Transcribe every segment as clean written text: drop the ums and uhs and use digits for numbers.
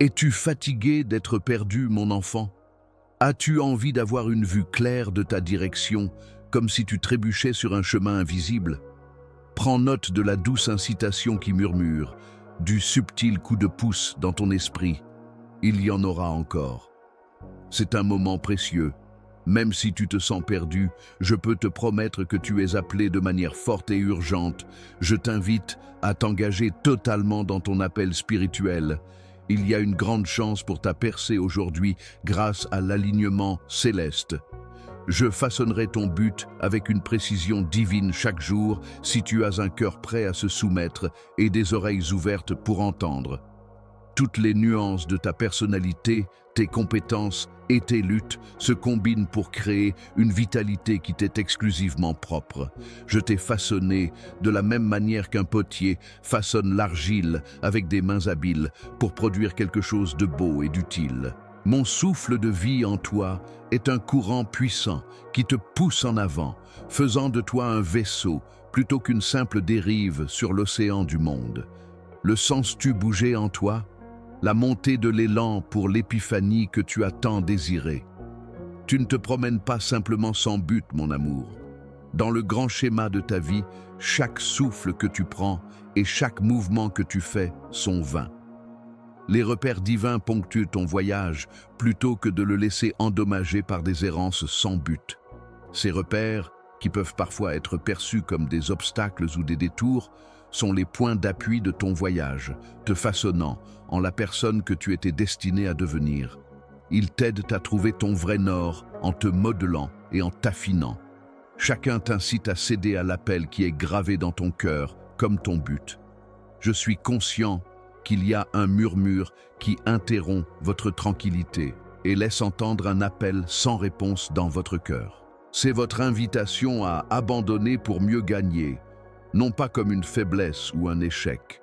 Es-tu fatigué d'être perdu, mon enfant? As-tu envie d'avoir une vue claire de ta direction, comme si tu trébuchais sur un chemin invisible? Prends note de la douce incitation qui murmure, du subtil coup de pouce dans ton esprit. Il y en aura encore. C'est un moment précieux. Même si tu te sens perdu, je peux te promettre que tu es appelé de manière forte et urgente. Je t'invite à t'engager totalement dans ton appel spirituel. Il y a une grande chance pour ta percée aujourd'hui grâce à l'alignement céleste. Je façonnerai ton but avec une précision divine chaque jour si tu as un cœur prêt à se soumettre et des oreilles ouvertes pour entendre. Toutes les nuances de ta personnalité, tes compétences et tes luttes se combinent pour créer une vitalité qui t'est exclusivement propre. Je t'ai façonné de la même manière qu'un potier façonne l'argile avec des mains habiles pour produire quelque chose de beau et d'utile. Mon souffle de vie en toi est un courant puissant qui te pousse en avant, faisant de toi un vaisseau plutôt qu'une simple dérive sur l'océan du monde. Le sens-tu bouger en toi? La montée de l'élan pour l'épiphanie que tu as tant désirée. Tu ne te promènes pas simplement sans but, mon amour. Dans le grand schéma de ta vie, chaque souffle que tu prends et chaque mouvement que tu fais sont vains. Les repères divins ponctuent ton voyage plutôt que de le laisser endommager par des errances sans but. Ces repères, qui peuvent parfois être perçus comme des obstacles ou des détours, sont les points d'appui de ton voyage, te façonnant en la personne que tu étais destiné à devenir. Ils t'aident à trouver ton vrai nord en te modelant et en t'affinant. Chacun t'incite à céder à l'appel qui est gravé dans ton cœur comme ton but. Je suis conscient qu'il y a un murmure qui interrompt votre tranquillité et laisse entendre un appel sans réponse dans votre cœur. C'est votre invitation à abandonner pour mieux gagner, non pas comme une faiblesse ou un échec.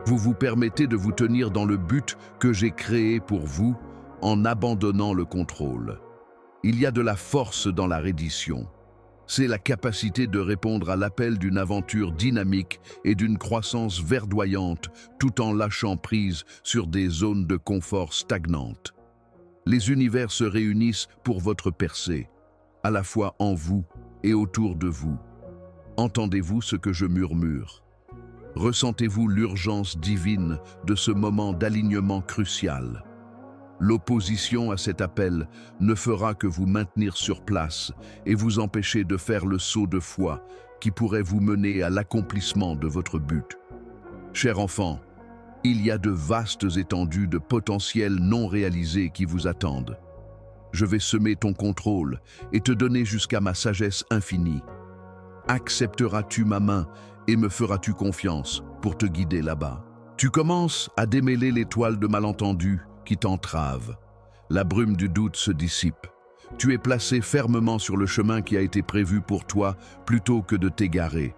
Vous vous permettez de vous tenir dans le but que j'ai créé pour vous en abandonnant le contrôle. Il y a de la force dans la reddition. C'est la capacité de répondre à l'appel d'une aventure dynamique et d'une croissance verdoyante tout en lâchant prise sur des zones de confort stagnantes. Les univers se réunissent pour votre percée, à la fois en vous et autour de vous. Entendez-vous ce que je murmure? Ressentez-vous l'urgence divine de ce moment d'alignement crucial? L'opposition à cet appel ne fera que vous maintenir sur place et vous empêcher de faire le saut de foi qui pourrait vous mener à l'accomplissement de votre but. Cher enfant, il y a de vastes étendues de potentiel non réalisés qui vous attendent. Je vais semer ton contrôle et te donner jusqu'à ma sagesse infinie. Accepteras-tu ma main et me feras-tu confiance pour te guider là-bas? Tu commences à démêler l'étoile de malentendu qui t'entrave. La brume du doute se dissipe. Tu es placé fermement sur le chemin qui a été prévu pour toi plutôt que de t'égarer.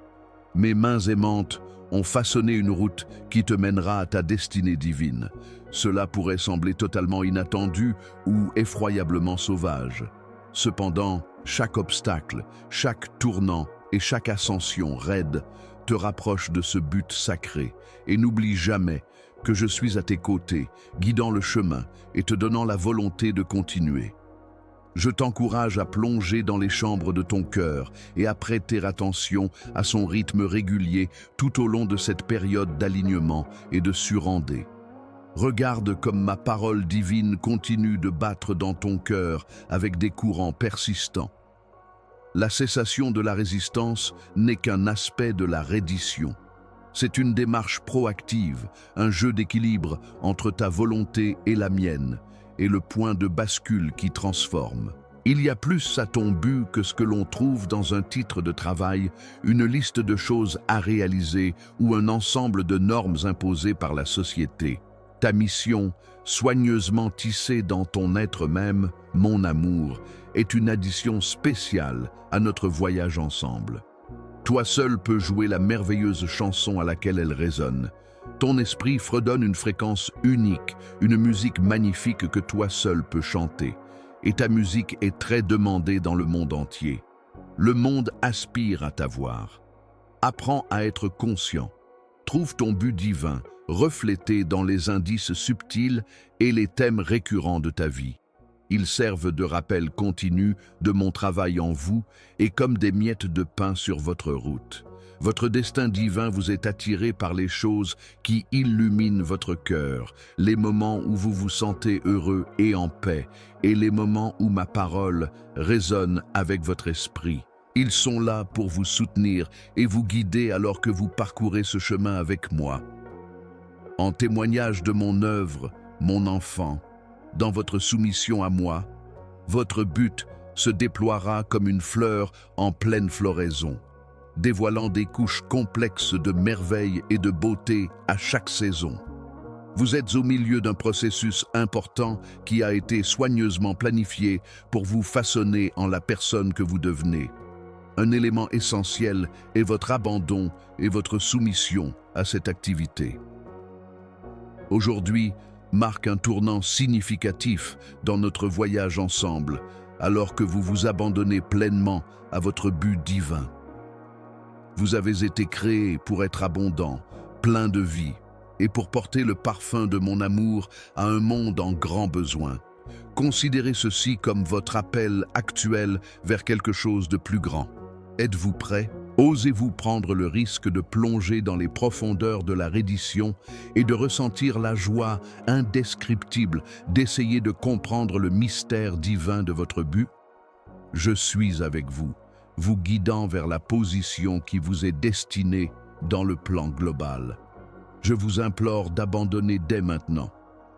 Mes mains aimantes ont façonné une route qui te mènera à ta destinée divine. Cela pourrait sembler totalement inattendu ou effroyablement sauvage. Cependant, chaque obstacle, chaque tournant et chaque ascension raide te rapproche de ce but sacré et n'oublie jamais que je suis à tes côtés, guidant le chemin et te donnant la volonté de continuer. Je t'encourage à plonger dans les chambres de ton cœur et à prêter attention à son rythme régulier tout au long de cette période d'alignement et de surendé. Regarde comme ma parole divine continue de battre dans ton cœur avec des courants persistants. La cessation de la résistance n'est qu'un aspect de la reddition. C'est une démarche proactive, un jeu d'équilibre entre ta volonté et la mienne, et le point de bascule qui transforme. Il y a plus à ton but que ce que l'on trouve dans un titre de travail, une liste de choses à réaliser ou un ensemble de normes imposées par la société. Ta mission, soigneusement tissée dans ton être même, mon amour, est une addition spéciale à notre voyage ensemble. Toi seul peux jouer la merveilleuse chanson à laquelle elle résonne. Ton esprit fredonne une fréquence unique, une musique magnifique que toi seul peux chanter. Et ta musique est très demandée dans le monde entier. Le monde aspire à t'avoir. Apprends à être conscient. Trouve ton but divin, reflété dans les indices subtils et les thèmes récurrents de ta vie. Ils servent de rappel continu de mon travail en vous et comme des miettes de pain sur votre route. Votre destin divin vous est attiré par les choses qui illuminent votre cœur, les moments où vous vous sentez heureux et en paix, et les moments où ma parole résonne avec votre esprit. Ils sont là pour vous soutenir et vous guider alors que vous parcourez ce chemin avec moi. En témoignage de mon œuvre, mon enfant, dans votre soumission à moi, votre but se déploiera comme une fleur en pleine floraison, dévoilant des couches complexes de merveille et de beauté à chaque saison. Vous êtes au milieu d'un processus important qui a été soigneusement planifié pour vous façonner en la personne que vous devenez. Un élément essentiel est votre abandon et votre soumission à cette activité. Aujourd'hui marque un tournant significatif dans notre voyage ensemble, alors que vous vous abandonnez pleinement à votre but divin. Vous avez été créé pour être abondant, plein de vie, et pour porter le parfum de mon amour à un monde en grand besoin. Considérez ceci comme votre appel actuel vers quelque chose de plus grand. Êtes-vous prêt? Osez-vous prendre le risque de plonger dans les profondeurs de la reddition et de ressentir la joie indescriptible d'essayer de comprendre le mystère divin de votre but? Je suis avec vous, vous guidant vers la position qui vous est destinée dans le plan global. Je vous implore d'abandonner dès maintenant.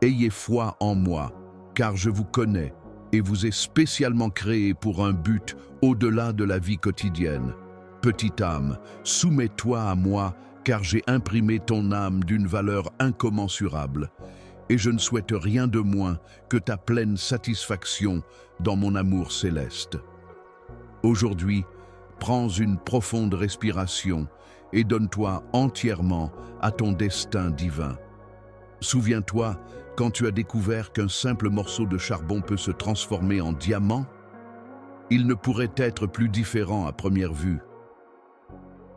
Ayez foi en moi, car je vous connais et vous ai spécialement créé pour un but au-delà de la vie quotidienne. Petite âme, soumets-toi à moi, car j'ai imprimé ton âme d'une valeur incommensurable, et je ne souhaite rien de moins que ta pleine satisfaction dans mon amour céleste. Aujourd'hui, prends une profonde respiration et donne-toi entièrement à ton destin divin. Souviens-toi quand tu as découvert qu'un simple morceau de charbon peut se transformer en diamant? Il ne pourrait être plus différent à première vue.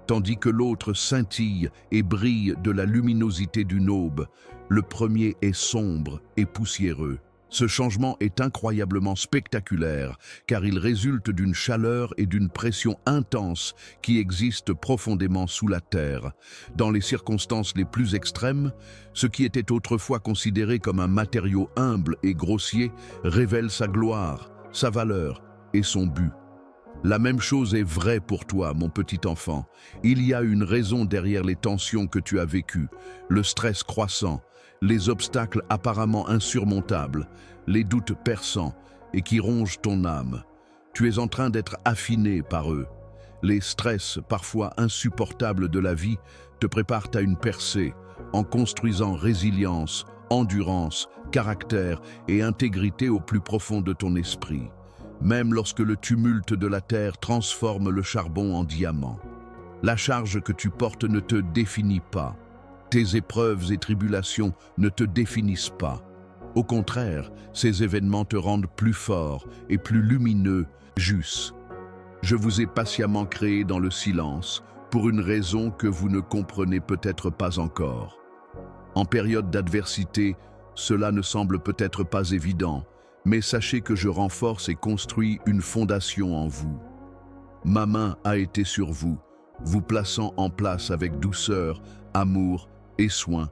Tandis que l'autre scintille et brille de la luminosité d'une aube, le premier est sombre et poussiéreux. Ce changement est incroyablement spectaculaire, car il résulte d'une chaleur et d'une pression intense qui existent profondément sous la terre. Dans les circonstances les plus extrêmes, ce qui était autrefois considéré comme un matériau humble et grossier révèle sa gloire, sa valeur et son but. La même chose est vraie pour toi, mon petit enfant. Il y a une raison derrière les tensions que tu as vécues, le stress croissant, les obstacles apparemment insurmontables, les doutes perçants et qui rongent ton âme. Tu es en train d'être affiné par eux. Les stress, parfois insupportables de la vie, te préparent à une percée, en construisant résilience, endurance, caractère et intégrité au plus profond de ton esprit. Même lorsque le tumulte de la terre transforme le charbon en diamant. La charge que tu portes ne te définit pas. Tes épreuves et tribulations ne te définissent pas. Au contraire, ces événements te rendent plus fort et plus lumineux, juste. Je vous ai patiemment créé dans le silence pour une raison que vous ne comprenez peut-être pas encore. En période d'adversité, cela ne semble peut-être pas évident, mais sachez que je renforce et construis une fondation en vous. Ma main a été sur vous, vous plaçant en place avec douceur, amour et soin,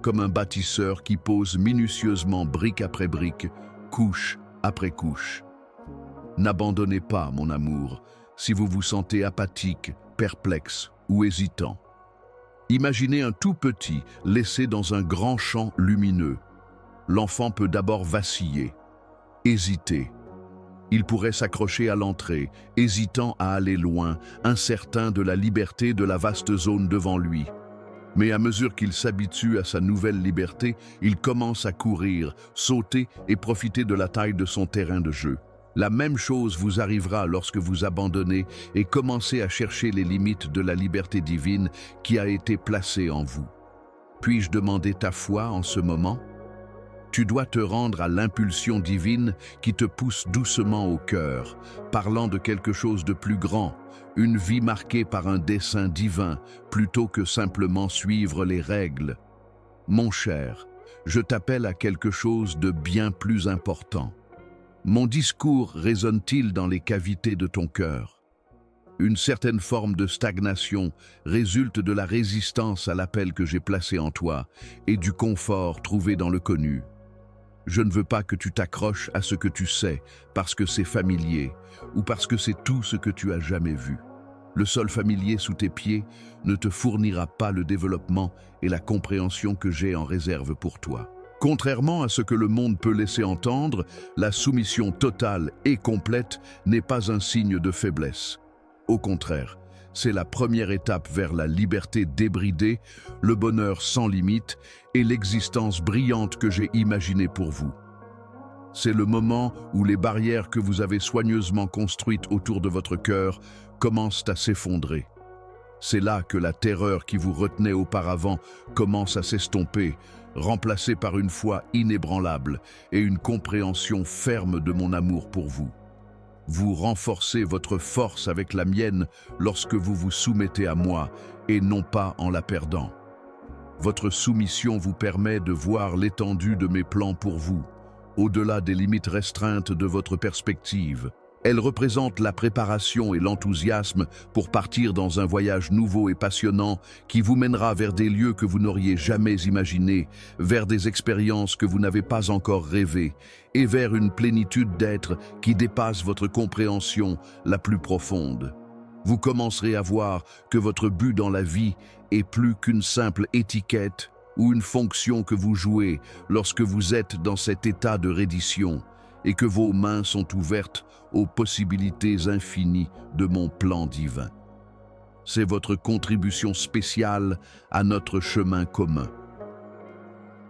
comme un bâtisseur qui pose minutieusement brique après brique, couche après couche. N'abandonnez pas, mon amour, si vous vous sentez apathique, perplexe ou hésitant. Imaginez un tout petit laissé dans un grand champ lumineux. L'enfant peut d'abord vaciller, hésiter. Il pourrait s'accrocher à l'entrée, hésitant à aller loin, incertain de la liberté de la vaste zone devant lui. Mais à mesure qu'il s'habitue à sa nouvelle liberté, il commence à courir, sauter et profiter de la taille de son terrain de jeu. La même chose vous arrivera lorsque vous abandonnez et commencez à chercher les limites de la liberté divine qui a été placée en vous. Puis-je demander ta foi en ce moment? Tu dois te rendre à l'impulsion divine qui te pousse doucement au cœur, parlant de quelque chose de plus grand, une vie marquée par un dessein divin, plutôt que simplement suivre les règles. Mon cher, je t'appelle à quelque chose de bien plus important. Mon discours résonne-t-il dans les cavités de ton cœur? Une certaine forme de stagnation résulte de la résistance à l'appel que j'ai placé en toi et du confort trouvé dans le connu. Je ne veux pas que tu t'accroches à ce que tu sais parce que c'est familier ou parce que c'est tout ce que tu as jamais vu. Le sol familier sous tes pieds ne te fournira pas le développement et la compréhension que j'ai en réserve pour toi. Contrairement à ce que le monde peut laisser entendre, la soumission totale et complète n'est pas un signe de faiblesse. Au contraire, c'est la première étape vers la liberté débridée, le bonheur sans limite et l'existence brillante que j'ai imaginée pour vous. C'est le moment où les barrières que vous avez soigneusement construites autour de votre cœur commencent à s'effondrer. C'est là que la terreur qui vous retenait auparavant commence à s'estomper, remplacée par une foi inébranlable et une compréhension ferme de mon amour pour vous. Vous renforcez votre force avec la mienne lorsque vous vous soumettez à moi et non pas en la perdant. Votre soumission vous permet de voir l'étendue de mes plans pour vous, au-delà des limites restreintes de votre perspective. Elle représente la préparation et l'enthousiasme pour partir dans un voyage nouveau et passionnant qui vous mènera vers des lieux que vous n'auriez jamais imaginés, vers des expériences que vous n'avez pas encore rêvées, et vers une plénitude d'être qui dépasse votre compréhension la plus profonde. Vous commencerez à voir que votre but dans la vie est plus qu'une simple étiquette ou une fonction que vous jouez lorsque vous êtes dans cet état de reddition, et que vos mains sont ouvertes aux possibilités infinies de mon plan divin. C'est votre contribution spéciale à notre chemin commun.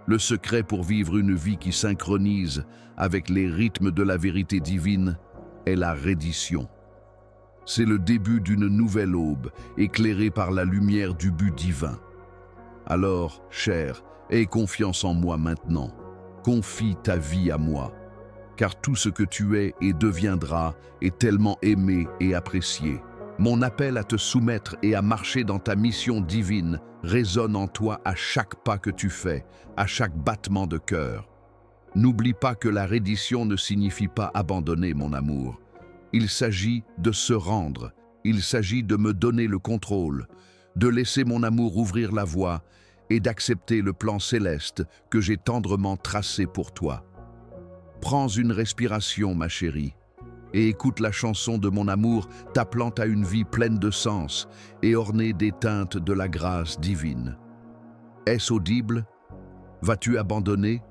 Le secret pour vivre une vie qui synchronise avec les rythmes de la vérité divine est la reddition. C'est le début d'une nouvelle aube, éclairée par la lumière du but divin. Alors, cher, aie confiance en moi maintenant. Confie ta vie à moi. Car tout ce que tu es et deviendras est tellement aimé et apprécié. Mon appel à te soumettre et à marcher dans ta mission divine résonne en toi à chaque pas que tu fais, à chaque battement de cœur. N'oublie pas que la reddition ne signifie pas abandonner, mon amour. Il s'agit de se rendre, il s'agit de me donner le contrôle, de laisser mon amour ouvrir la voie et d'accepter le plan céleste que j'ai tendrement tracé pour toi. Prends une respiration, ma chérie, et écoute la chanson de mon amour t'appelant à une vie pleine de sens et ornée des teintes de la grâce divine. Est-ce audible? Vas-tu abandonner?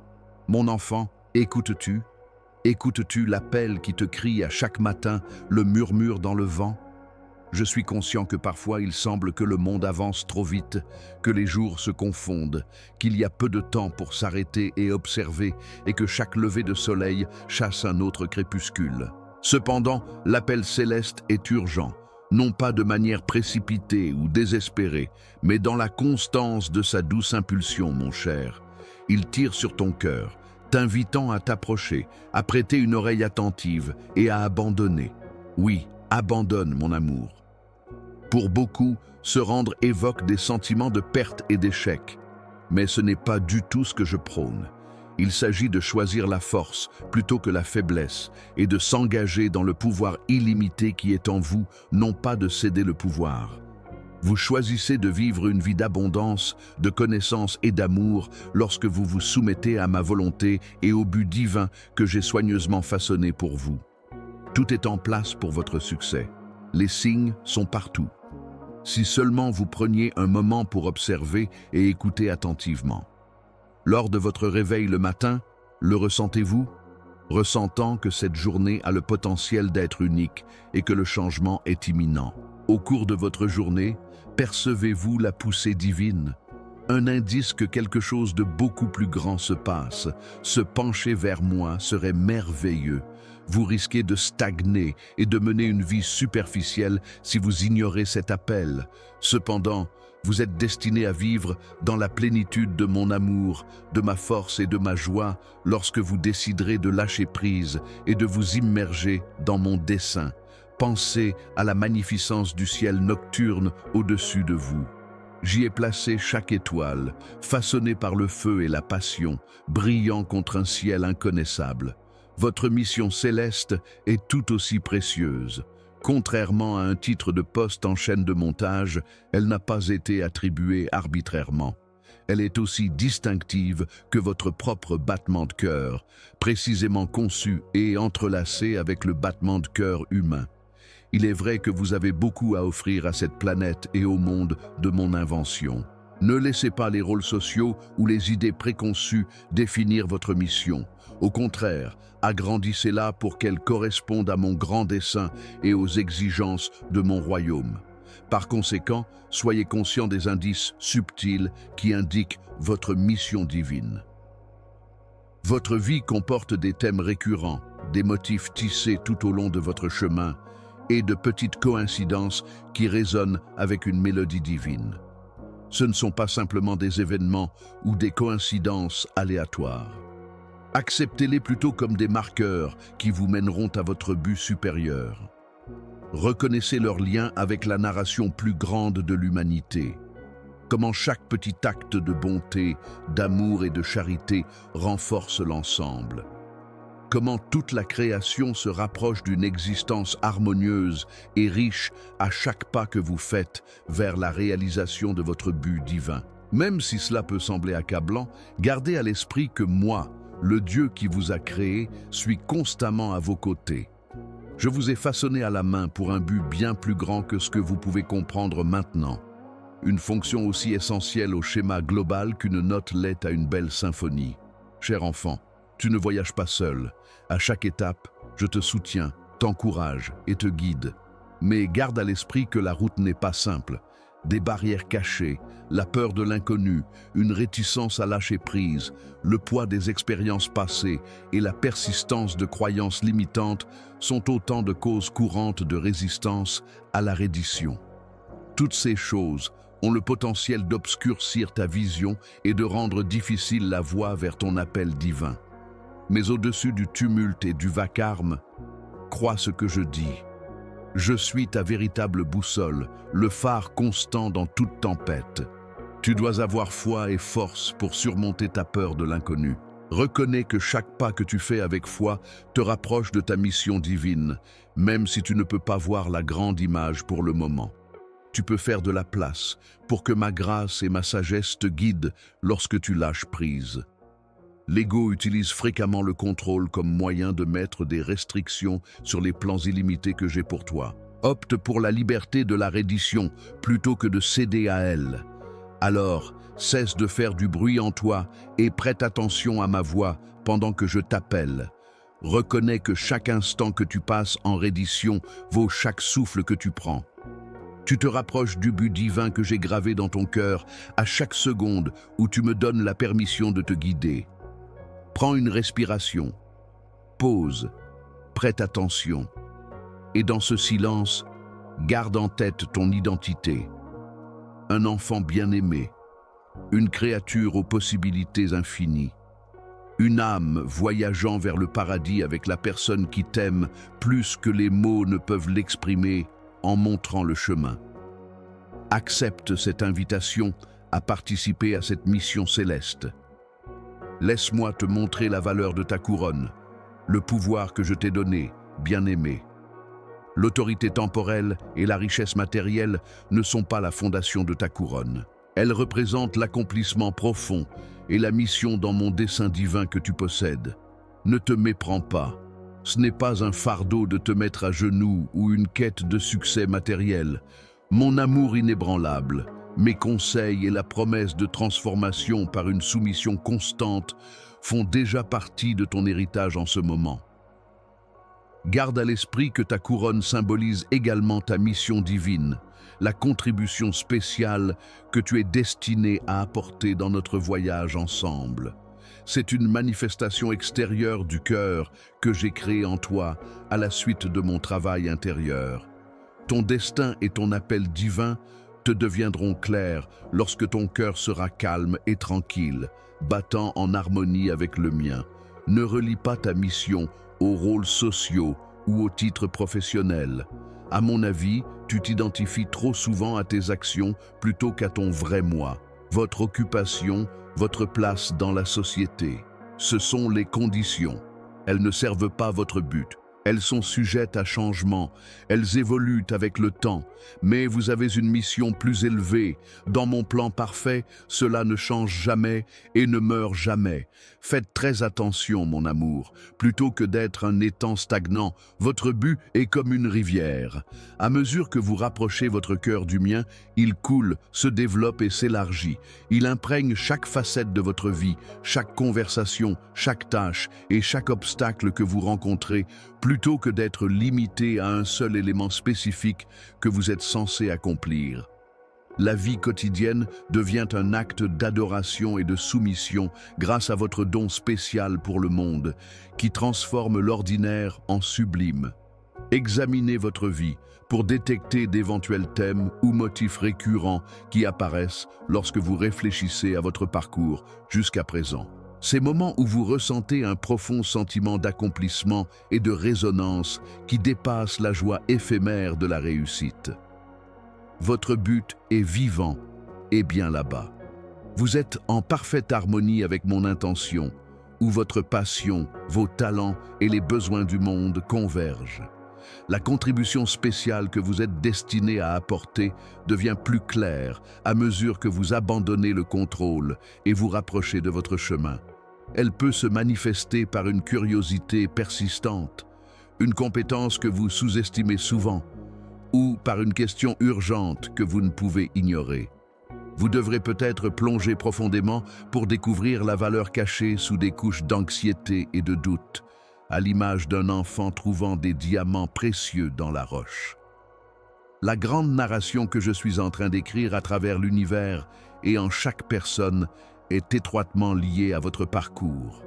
Mon enfant, écoutes-tu? Écoutes-tu l'appel qui te crie à chaque matin, le murmure dans le vent? Je suis conscient que parfois il semble que le monde avance trop vite, que les jours se confondent, qu'il y a peu de temps pour s'arrêter et observer et que chaque lever de soleil chasse un autre crépuscule. Cependant, l'appel céleste est urgent, non pas de manière précipitée ou désespérée, mais dans la constance de sa douce impulsion, mon cher. Il tire sur ton cœur, t'invitant à t'approcher, à prêter une oreille attentive et à abandonner. Oui, abandonne, mon amour. Pour beaucoup, se rendre évoque des sentiments de perte et d'échec. Mais ce n'est pas du tout ce que je prône. Il s'agit de choisir la force plutôt que la faiblesse et de s'engager dans le pouvoir illimité qui est en vous, non pas de céder le pouvoir. Vous choisissez de vivre une vie d'abondance, de connaissance et d'amour lorsque vous vous soumettez à ma volonté et au but divin que j'ai soigneusement façonné pour vous. Tout est en place pour votre succès. Les signes sont partout. Si seulement vous preniez un moment pour observer et écouter attentivement. Lors de votre réveil le matin, le ressentez-vous? Ressentant que cette journée a le potentiel d'être unique et que le changement est imminent. Au cours de votre journée, percevez-vous la poussée divine? Un indice que quelque chose de beaucoup plus grand se passe. Se pencher vers moi serait merveilleux. Vous risquez de stagner et de mener une vie superficielle si vous ignorez cet appel. Cependant, Vous êtes destiné à vivre dans la plénitude de mon amour, de ma force et de ma joie lorsque vous déciderez de lâcher prise et de vous immerger dans mon dessein. Pensez à la magnificence du ciel nocturne au-dessus de vous. J'y ai placé chaque étoile, façonnée par le feu et la passion, brillant contre un ciel inconnaissable. Votre mission céleste est tout aussi précieuse. Contrairement à un titre de poste en chaîne de montage, elle n'a pas été attribuée arbitrairement. Elle est aussi distinctive que votre propre battement de cœur, précisément conçu et entrelacé avec le battement de cœur humain. Il est vrai que vous avez beaucoup à offrir à cette planète et au monde de mon invention. Ne laissez pas les rôles sociaux ou les idées préconçues définir votre mission. Au contraire, agrandissez-la pour qu'elle corresponde à mon grand dessein et aux exigences de mon royaume. Par conséquent, soyez conscient des indices subtils qui indiquent votre mission divine. Votre vie comporte des thèmes récurrents, des motifs tissés tout au long de votre chemin et de petites coïncidences qui résonnent avec une mélodie divine. Ce ne sont pas simplement des événements ou des coïncidences aléatoires. Acceptez-les plutôt comme des marqueurs qui vous mèneront à votre but supérieur. Reconnaissez leur lien avec la narration plus grande de l'humanité. Comment chaque petit acte de bonté, d'amour et de charité renforce l'ensemble. Comment toute la création se rapproche d'une existence harmonieuse et riche à chaque pas que vous faites vers la réalisation de votre but divin. Même si cela peut sembler accablant, gardez à l'esprit que moi, le Dieu qui vous a créé, suis constamment à vos côtés. Je vous ai façonné à la main pour un but bien plus grand que ce que vous pouvez comprendre maintenant. Une fonction aussi essentielle au schéma global qu'une note l'est à une belle symphonie. Cher enfant, tu ne voyages pas seul. À chaque étape, je te soutiens, t'encourage et te guide. Mais garde à l'esprit que la route n'est pas simple. Des barrières cachées, la peur de l'inconnu, une réticence à lâcher prise, le poids des expériences passées et la persistance de croyances limitantes sont autant de causes courantes de résistance à la reddition. Toutes ces choses ont le potentiel d'obscurcir ta vision et de rendre difficile la voie vers ton appel divin. Mais au-dessus du tumulte et du vacarme, crois ce que je dis. Je suis ta véritable boussole, le phare constant dans toute tempête. Tu dois avoir foi et force pour surmonter ta peur de l'inconnu. Reconnais que chaque pas que tu fais avec foi te rapproche de ta mission divine, même si tu ne peux pas voir la grande image pour le moment. Tu peux faire de la place pour que ma grâce et ma sagesse te guident lorsque tu lâches prise. L'ego utilise fréquemment le contrôle comme moyen de mettre des restrictions sur les plans illimités que j'ai pour toi. Opte pour la liberté de la reddition plutôt que de céder à elle. Alors, cesse de faire du bruit en toi et prête attention à ma voix pendant que je t'appelle. Reconnais que chaque instant que tu passes en reddition vaut chaque souffle que tu prends. Tu te rapproches du but divin que j'ai gravé dans ton cœur à chaque seconde où tu me donnes la permission de te guider. Prends une respiration, pause, prête attention, et dans ce silence, garde en tête ton identité. Un enfant bien-aimé, une créature aux possibilités infinies, une âme voyageant vers le paradis avec la personne qui t'aime plus que les mots ne peuvent l'exprimer en montrant le chemin. Accepte cette invitation à participer à cette mission céleste. Laisse-moi te montrer la valeur de ta couronne, le pouvoir que je t'ai donné, bien-aimé. L'autorité temporelle et la richesse matérielle ne sont pas la fondation de ta couronne. Elles représentent l'accomplissement profond et la mission dans mon dessein divin que tu possèdes. Ne te méprends pas. Ce n'est pas un fardeau de te mettre à genoux ou une quête de succès matériel. Mon amour inébranlable, mes conseils et la promesse de transformation par une soumission constante font déjà partie de ton héritage en ce moment. Garde à l'esprit que ta couronne symbolise également ta mission divine, la contribution spéciale que tu es destiné à apporter dans notre voyage ensemble. C'est une manifestation extérieure du cœur que j'ai créé en toi à la suite de mon travail intérieur. Ton destin et ton appel divin te deviendront claires lorsque ton cœur sera calme et tranquille, battant en harmonie avec le mien. Ne relie pas ta mission aux rôles sociaux ou aux titres professionnels. À mon avis, tu t'identifies trop souvent à tes actions plutôt qu'à ton vrai moi, votre occupation, votre place dans la société. Ce sont les conditions. Elles ne servent pas votre but. Elles sont sujettes à changement, elles évoluent avec le temps, mais vous avez une mission plus élevée. Dans mon plan parfait, cela ne change jamais et ne meurt jamais. Faites très attention, mon amour. Plutôt que d'être un étang stagnant, votre but est comme une rivière. À mesure que vous rapprochez votre cœur du mien, il coule, se développe et s'élargit. Il imprègne chaque facette de votre vie, chaque conversation, chaque tâche et chaque obstacle que vous rencontrez, plutôt que d'être limité à un seul élément spécifique que vous êtes censé accomplir. La vie quotidienne devient un acte d'adoration et de soumission grâce à votre don spécial pour le monde, qui transforme l'ordinaire en sublime. Examinez votre vie pour détecter d'éventuels thèmes ou motifs récurrents qui apparaissent lorsque vous réfléchissez à votre parcours jusqu'à présent. Ces moments où vous ressentez un profond sentiment d'accomplissement et de résonance qui dépasse la joie éphémère de la réussite. Votre but est vivant et bien là-bas. Vous êtes en parfaite harmonie avec mon intention, où votre passion, vos talents et les besoins du monde convergent. La contribution spéciale que vous êtes destiné à apporter devient plus claire à mesure que vous abandonnez le contrôle et vous rapprochez de votre chemin. Elle peut se manifester par une curiosité persistante, une compétence que vous sous-estimez souvent, ou par une question urgente que vous ne pouvez ignorer. Vous devrez peut-être plonger profondément pour découvrir la valeur cachée sous des couches d'anxiété et de doute, à l'image d'un enfant trouvant des diamants précieux dans la roche. La grande narration que je suis en train d'écrire à travers l'univers et en chaque personne est étroitement liée à votre parcours.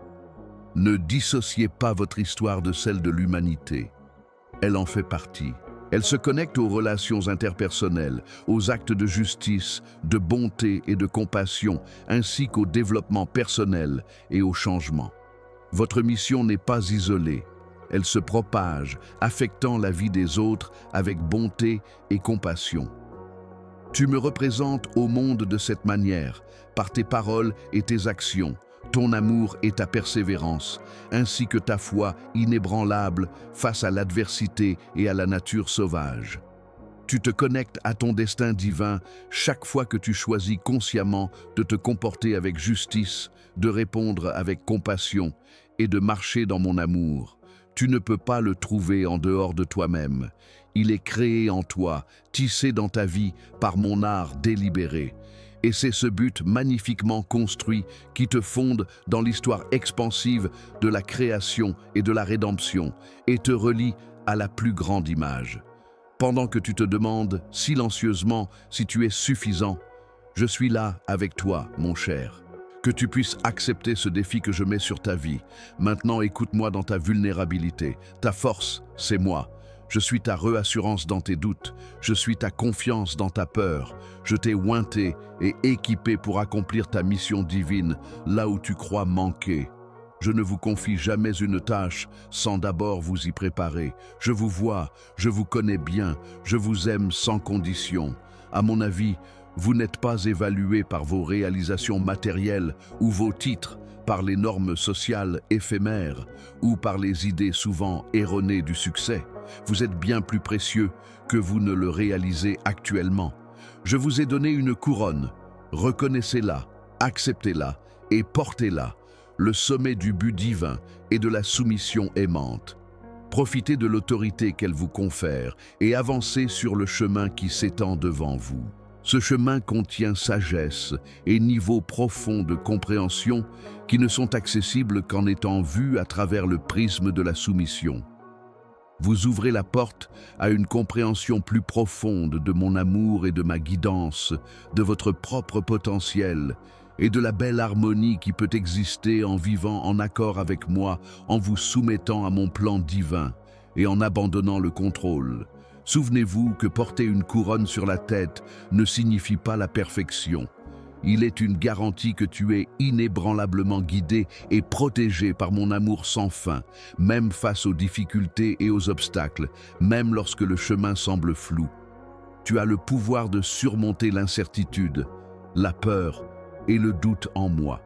Ne dissociez pas votre histoire de celle de l'humanité. Elle en fait partie. Elle se connecte aux relations interpersonnelles, aux actes de justice, de bonté et de compassion, ainsi qu'au développement personnel et au changement. Votre mission n'est pas isolée. Elle se propage, affectant la vie des autres avec bonté et compassion. Tu me représentes au monde de cette manière, par tes paroles et tes actions, ton amour et ta persévérance, ainsi que ta foi inébranlable face à l'adversité et à la nature sauvage. Tu te connectes à ton destin divin chaque fois que tu choisis consciemment de te comporter avec justice, de répondre avec compassion et de marcher dans mon amour. Tu ne peux pas le trouver en dehors de toi-même. Il est créé en toi, tissé dans ta vie par mon art délibéré. Et c'est ce but magnifiquement construit qui te fonde dans l'histoire expansive de la création et de la rédemption et te relie à la plus grande image. Pendant que tu te demandes silencieusement si tu es suffisant, je suis là avec toi, mon cher. Que tu puisses accepter ce défi que je mets sur ta vie. Maintenant, écoute-moi dans ta vulnérabilité. Ta force, c'est moi. Je suis ta réassurance dans tes doutes. Je suis ta confiance dans ta peur. Je t'ai ointé et équipé pour accomplir ta mission divine là où tu crois manquer. Je ne vous confie jamais une tâche sans d'abord vous y préparer. Je vous vois, je vous connais bien, je vous aime sans condition. À mon avis, vous n'êtes pas évalué par vos réalisations matérielles ou vos titres, par les normes sociales éphémères ou par les idées souvent erronées du succès. Vous êtes bien plus précieux que vous ne le réalisez actuellement. Je vous ai donné une couronne. Reconnaissez-la, acceptez-la et portez-la, le sommet du but divin et de la soumission aimante. Profitez de l'autorité qu'elle vous confère et avancez sur le chemin qui s'étend devant vous. Ce chemin contient sagesse et niveau profond de compréhension qui ne sont accessibles qu'en étant vus à travers le prisme de la soumission. Vous ouvrez la porte à une compréhension plus profonde de mon amour et de ma guidance, de votre propre potentiel et de la belle harmonie qui peut exister en vivant en accord avec moi, en vous soumettant à mon plan divin et en abandonnant le contrôle. Souvenez-vous que porter une couronne sur la tête ne signifie pas la perfection. Il est une garantie que tu es inébranlablement guidé et protégé par mon amour sans fin, même face aux difficultés et aux obstacles, même lorsque le chemin semble flou. Tu as le pouvoir de surmonter l'incertitude, la peur et le doute en moi.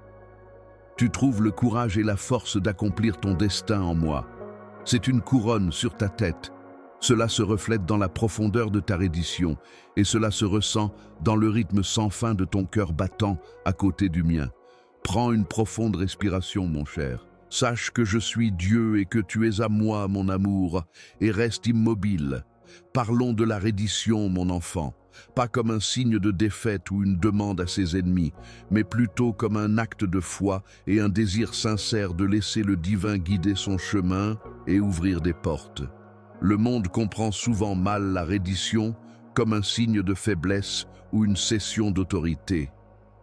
Tu trouves le courage et la force d'accomplir ton destin en moi. C'est une couronne sur ta tête. Cela se reflète dans la profondeur de ta reddition et cela se ressent dans le rythme sans fin de ton cœur battant à côté du mien. Prends une profonde respiration, mon cher. Sache que je suis Dieu et que tu es à moi, mon amour, et reste immobile. Parlons de la reddition, mon enfant, pas comme un signe de défaite ou une demande à ses ennemis, mais plutôt comme un acte de foi et un désir sincère de laisser le divin guider son chemin et ouvrir des portes. Le monde comprend souvent mal la reddition comme un signe de faiblesse ou une cession d'autorité.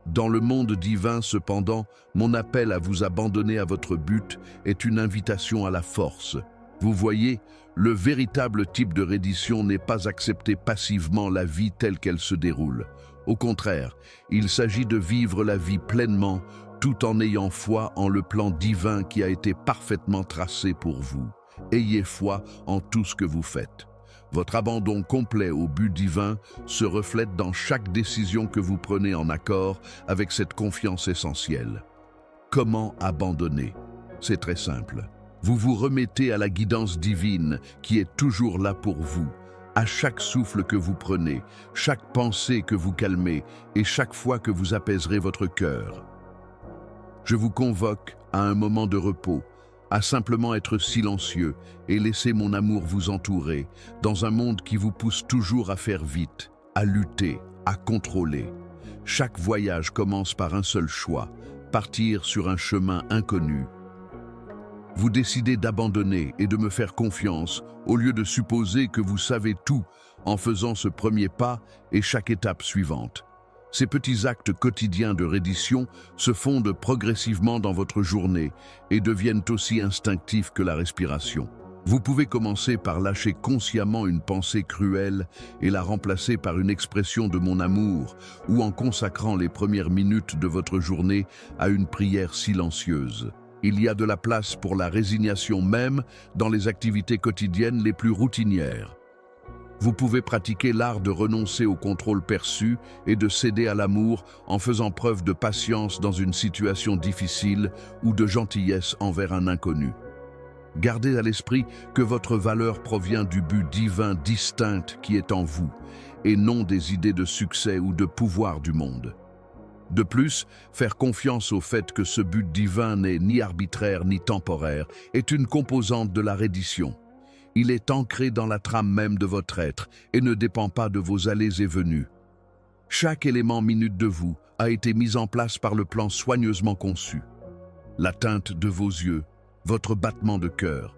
Dans le monde divin, cependant, mon appel à vous abandonner à votre but est une invitation à la force. Vous voyez, le véritable type de reddition n'est pas accepter passivement la vie telle qu'elle se déroule. Au contraire, il s'agit de vivre la vie pleinement, tout en ayant foi en le plan divin qui a été parfaitement tracé pour vous. Ayez foi en tout ce que vous faites. Votre abandon complet au but divin se reflète dans chaque décision que vous prenez en accord avec cette confiance essentielle. Comment abandonner? C'est très simple. Vous vous remettez à la guidance divine qui est toujours là pour vous, à chaque souffle que vous prenez, chaque pensée que vous calmez et chaque fois que vous apaiserez votre cœur. Je vous convoque à un moment de repos, à simplement être silencieux et laisser mon amour vous entourer, dans un monde qui vous pousse toujours à faire vite, à lutter, à contrôler. Chaque voyage commence par un seul choix, partir sur un chemin inconnu. Vous décidez d'abandonner et de me faire confiance, au lieu de supposer que vous savez tout en faisant ce premier pas et chaque étape suivante. Ces petits actes quotidiens de reddition se fondent progressivement dans votre journée et deviennent aussi instinctifs que la respiration. Vous pouvez commencer par lâcher consciemment une pensée cruelle et la remplacer par une expression de mon amour ou en consacrant les premières minutes de votre journée à une prière silencieuse. Il y a de la place pour la résignation même dans les activités quotidiennes les plus routinières. Vous pouvez pratiquer l'art de renoncer au contrôle perçu et de céder à l'amour en faisant preuve de patience dans une situation difficile ou de gentillesse envers un inconnu. Gardez à l'esprit que votre valeur provient du but divin distinct qui est en vous, et non des idées de succès ou de pouvoir du monde. De plus, faire confiance au fait que ce but divin n'est ni arbitraire ni temporaire est une composante de la reddition. Il est ancré dans la trame même de votre être et ne dépend pas de vos allées et venues. Chaque élément minute de vous a été mis en place par le plan soigneusement conçu. La teinte de vos yeux, votre battement de cœur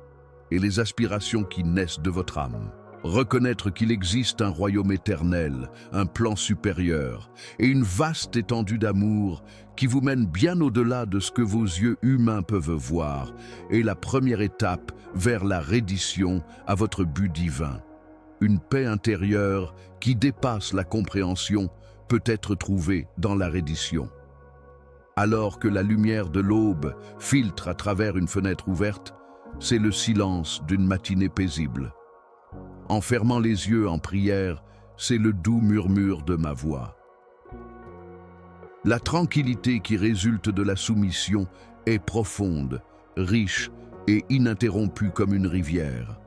et les aspirations qui naissent de votre âme. Reconnaître qu'il existe un royaume éternel, un plan supérieur et une vaste étendue d'amour qui vous mène bien au-delà de ce que vos yeux humains peuvent voir est la première étape vers la reddition à votre but divin. Une paix intérieure qui dépasse la compréhension peut être trouvée dans la reddition. Alors que la lumière de l'aube filtre à travers une fenêtre ouverte, c'est le silence d'une matinée paisible. En fermant les yeux en prière, c'est le doux murmure de ma voix. La tranquillité qui résulte de la soumission est profonde, riche et ininterrompue comme une rivière.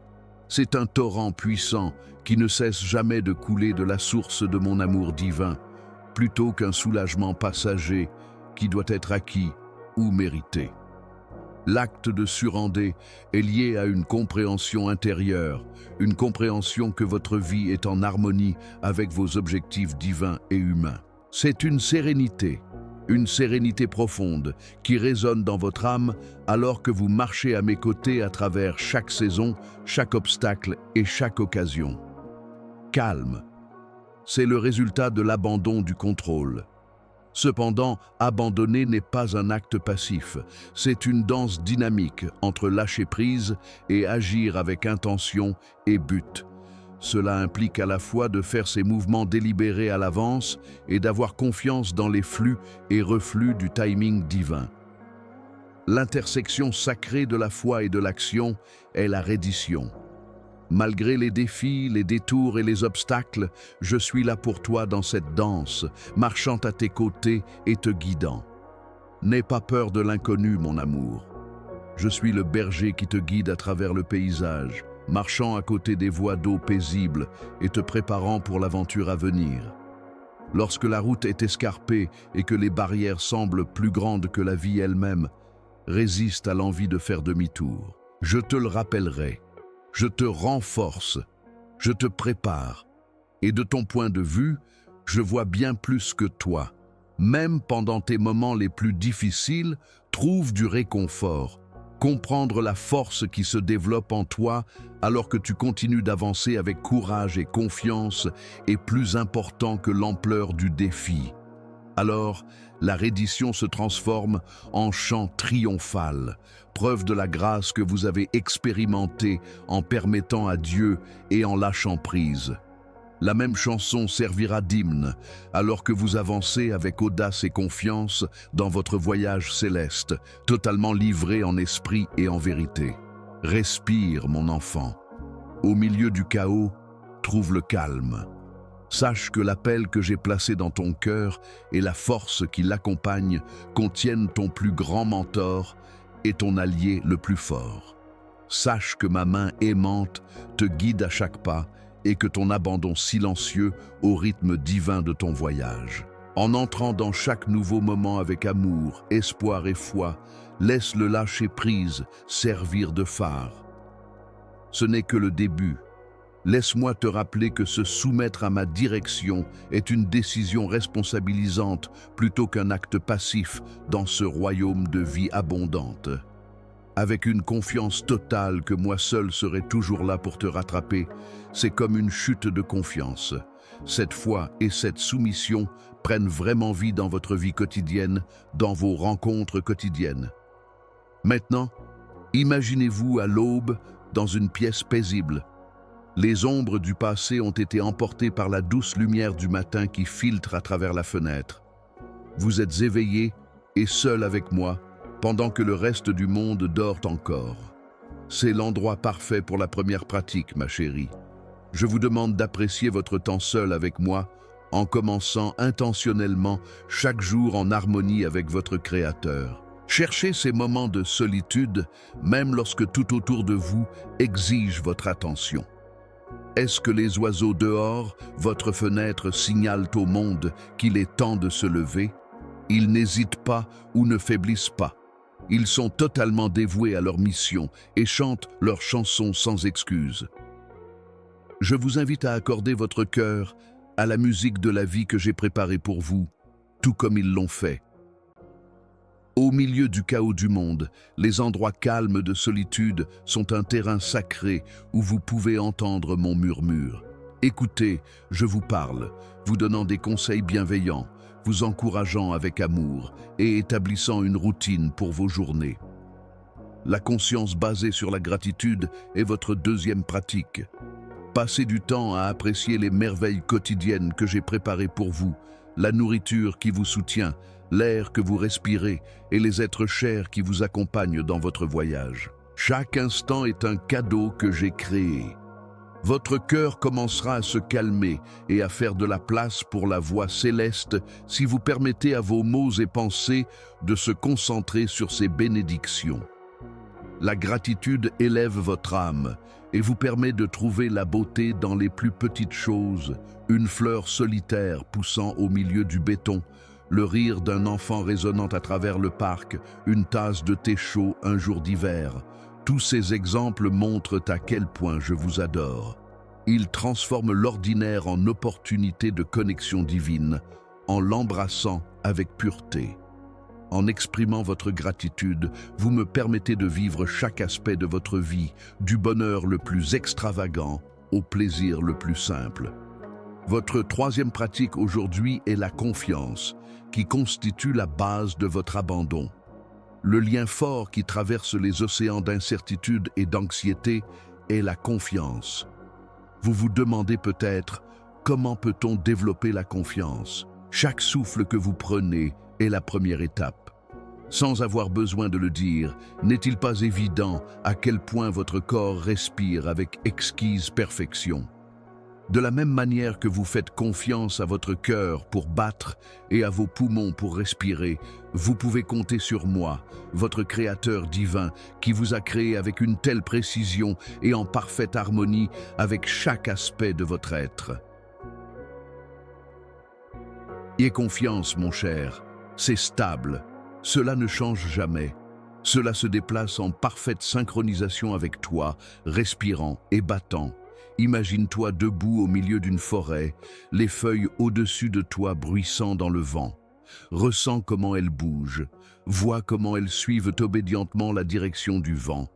C'est un torrent puissant qui ne cesse jamais de couler de la source de mon amour divin, plutôt qu'un soulagement passager qui doit être acquis ou mérité. L'acte de surrender est lié à une compréhension intérieure, une compréhension que votre vie est en harmonie avec vos objectifs divins et humains. C'est une sérénité profonde qui résonne dans votre âme alors que vous marchez à mes côtés à travers chaque saison, chaque obstacle et chaque occasion. Calme, c'est le résultat de l'abandon du contrôle. Cependant, abandonner n'est pas un acte passif, c'est une danse dynamique entre lâcher prise et agir avec intention et but. Cela implique à la fois de faire ses mouvements délibérés à l'avance et d'avoir confiance dans les flux et reflux du timing divin. L'intersection sacrée de la foi et de l'action est la reddition. Malgré les défis, les détours et les obstacles, je suis là pour toi dans cette danse, marchant à tes côtés et te guidant. N'aie pas peur de l'inconnu, mon amour. Je suis le berger qui te guide à travers le paysage, marchant à côté des voies d'eau paisibles et te préparant pour l'aventure à venir. Lorsque la route est escarpée et que les barrières semblent plus grandes que la vie elle-même, résiste à l'envie de faire demi-tour. Je te le rappellerai. Je te renforce, je te prépare. Et de ton point de vue, je vois bien plus que toi. Même pendant tes moments les plus difficiles, trouve du réconfort. Comprendre la force qui se développe en toi alors que tu continues d'avancer avec courage et confiance est plus important que l'ampleur du défi. Alors, la reddition se transforme en chant triomphal, preuve de la grâce que vous avez expérimentée en permettant à Dieu et en lâchant prise. La même chanson servira d'hymne alors que vous avancez avec audace et confiance dans votre voyage céleste, totalement livré en esprit et en vérité. Respire, mon enfant. Au milieu du chaos, trouve le calme. Sache que l'appel que j'ai placé dans ton cœur et la force qui l'accompagne contiennent ton plus grand mentor et ton allié le plus fort. Sache que ma main aimante te guide à chaque pas et que ton abandon silencieux au rythme divin de ton voyage. En entrant dans chaque nouveau moment avec amour, espoir et foi, laisse le lâcher prise servir de phare. Ce n'est que le début. Laisse-moi te rappeler que se soumettre à ma direction est une décision responsabilisante plutôt qu'un acte passif dans ce royaume de vie abondante. Avec une confiance totale que moi seul serai toujours là pour te rattraper, c'est comme une chute de confiance. Cette foi et cette soumission prennent vraiment vie dans votre vie quotidienne, dans vos rencontres quotidiennes. Maintenant, imaginez-vous à l'aube dans une pièce paisible. Les ombres du passé ont été emportées par la douce lumière du matin qui filtre à travers la fenêtre. Vous êtes éveillé et seul avec moi, pendant que le reste du monde dort encore. C'est l'endroit parfait pour la première pratique, ma chérie. Je vous demande d'apprécier votre temps seul avec moi, en commençant intentionnellement chaque jour en harmonie avec votre Créateur. Cherchez ces moments de solitude, même lorsque tout autour de vous exige votre attention. Est-ce que les oiseaux dehors, votre fenêtre, signalent au monde qu'il est temps de se lever? Ils n'hésitent pas ou ne faiblissent pas. Ils sont totalement dévoués à leur mission et chantent leurs chansons sans excuse. Je vous invite à accorder votre cœur à la musique de la vie que j'ai préparée pour vous, tout comme ils l'ont fait. Au milieu du chaos du monde, les endroits calmes de solitude sont un terrain sacré où vous pouvez entendre mon murmure. Écoutez, je vous parle, vous donnant des conseils bienveillants, vous encourageant avec amour et établissant une routine pour vos journées. La conscience basée sur la gratitude est votre deuxième pratique. Passez du temps à apprécier les merveilles quotidiennes que j'ai préparées pour vous, la nourriture qui vous soutient, l'air que vous respirez et les êtres chers qui vous accompagnent dans votre voyage. Chaque instant est un cadeau que j'ai créé. Votre cœur commencera à se calmer et à faire de la place pour la voix céleste si vous permettez à vos mots et pensées de se concentrer sur ces bénédictions. La gratitude élève votre âme et vous permet de trouver la beauté dans les plus petites choses, une fleur solitaire poussant au milieu du béton, le rire d'un enfant résonnant à travers le parc, une tasse de thé chaud un jour d'hiver. Tous ces exemples montrent à quel point je vous adore. Ils transforment l'ordinaire en opportunité de connexion divine, en l'embrassant avec pureté. En exprimant votre gratitude, vous me permettez de vivre chaque aspect de votre vie, du bonheur le plus extravagant au plaisir le plus simple. Votre troisième pratique aujourd'hui est la confiance, qui constitue la base de votre abandon. Le lien fort qui traverse les océans d'incertitude et d'anxiété est la confiance. Vous vous demandez peut-être comment peut-on développer la confiance? Chaque souffle que vous prenez est la première étape. Sans avoir besoin de le dire, n'est-il pas évident à quel point votre corps respire avec exquise perfection? De la même manière que vous faites confiance à votre cœur pour battre et à vos poumons pour respirer, vous pouvez compter sur moi, votre Créateur divin, qui vous a créé avec une telle précision et en parfaite harmonie avec chaque aspect de votre être. Ayez confiance, mon cher, c'est stable, cela ne change jamais. Cela se déplace en parfaite synchronisation avec toi, respirant et battant. Imagine-toi debout au milieu d'une forêt, les feuilles au-dessus de toi bruissant dans le vent. Ressens comment elles bougent, vois comment elles suivent obédientement la direction du vent.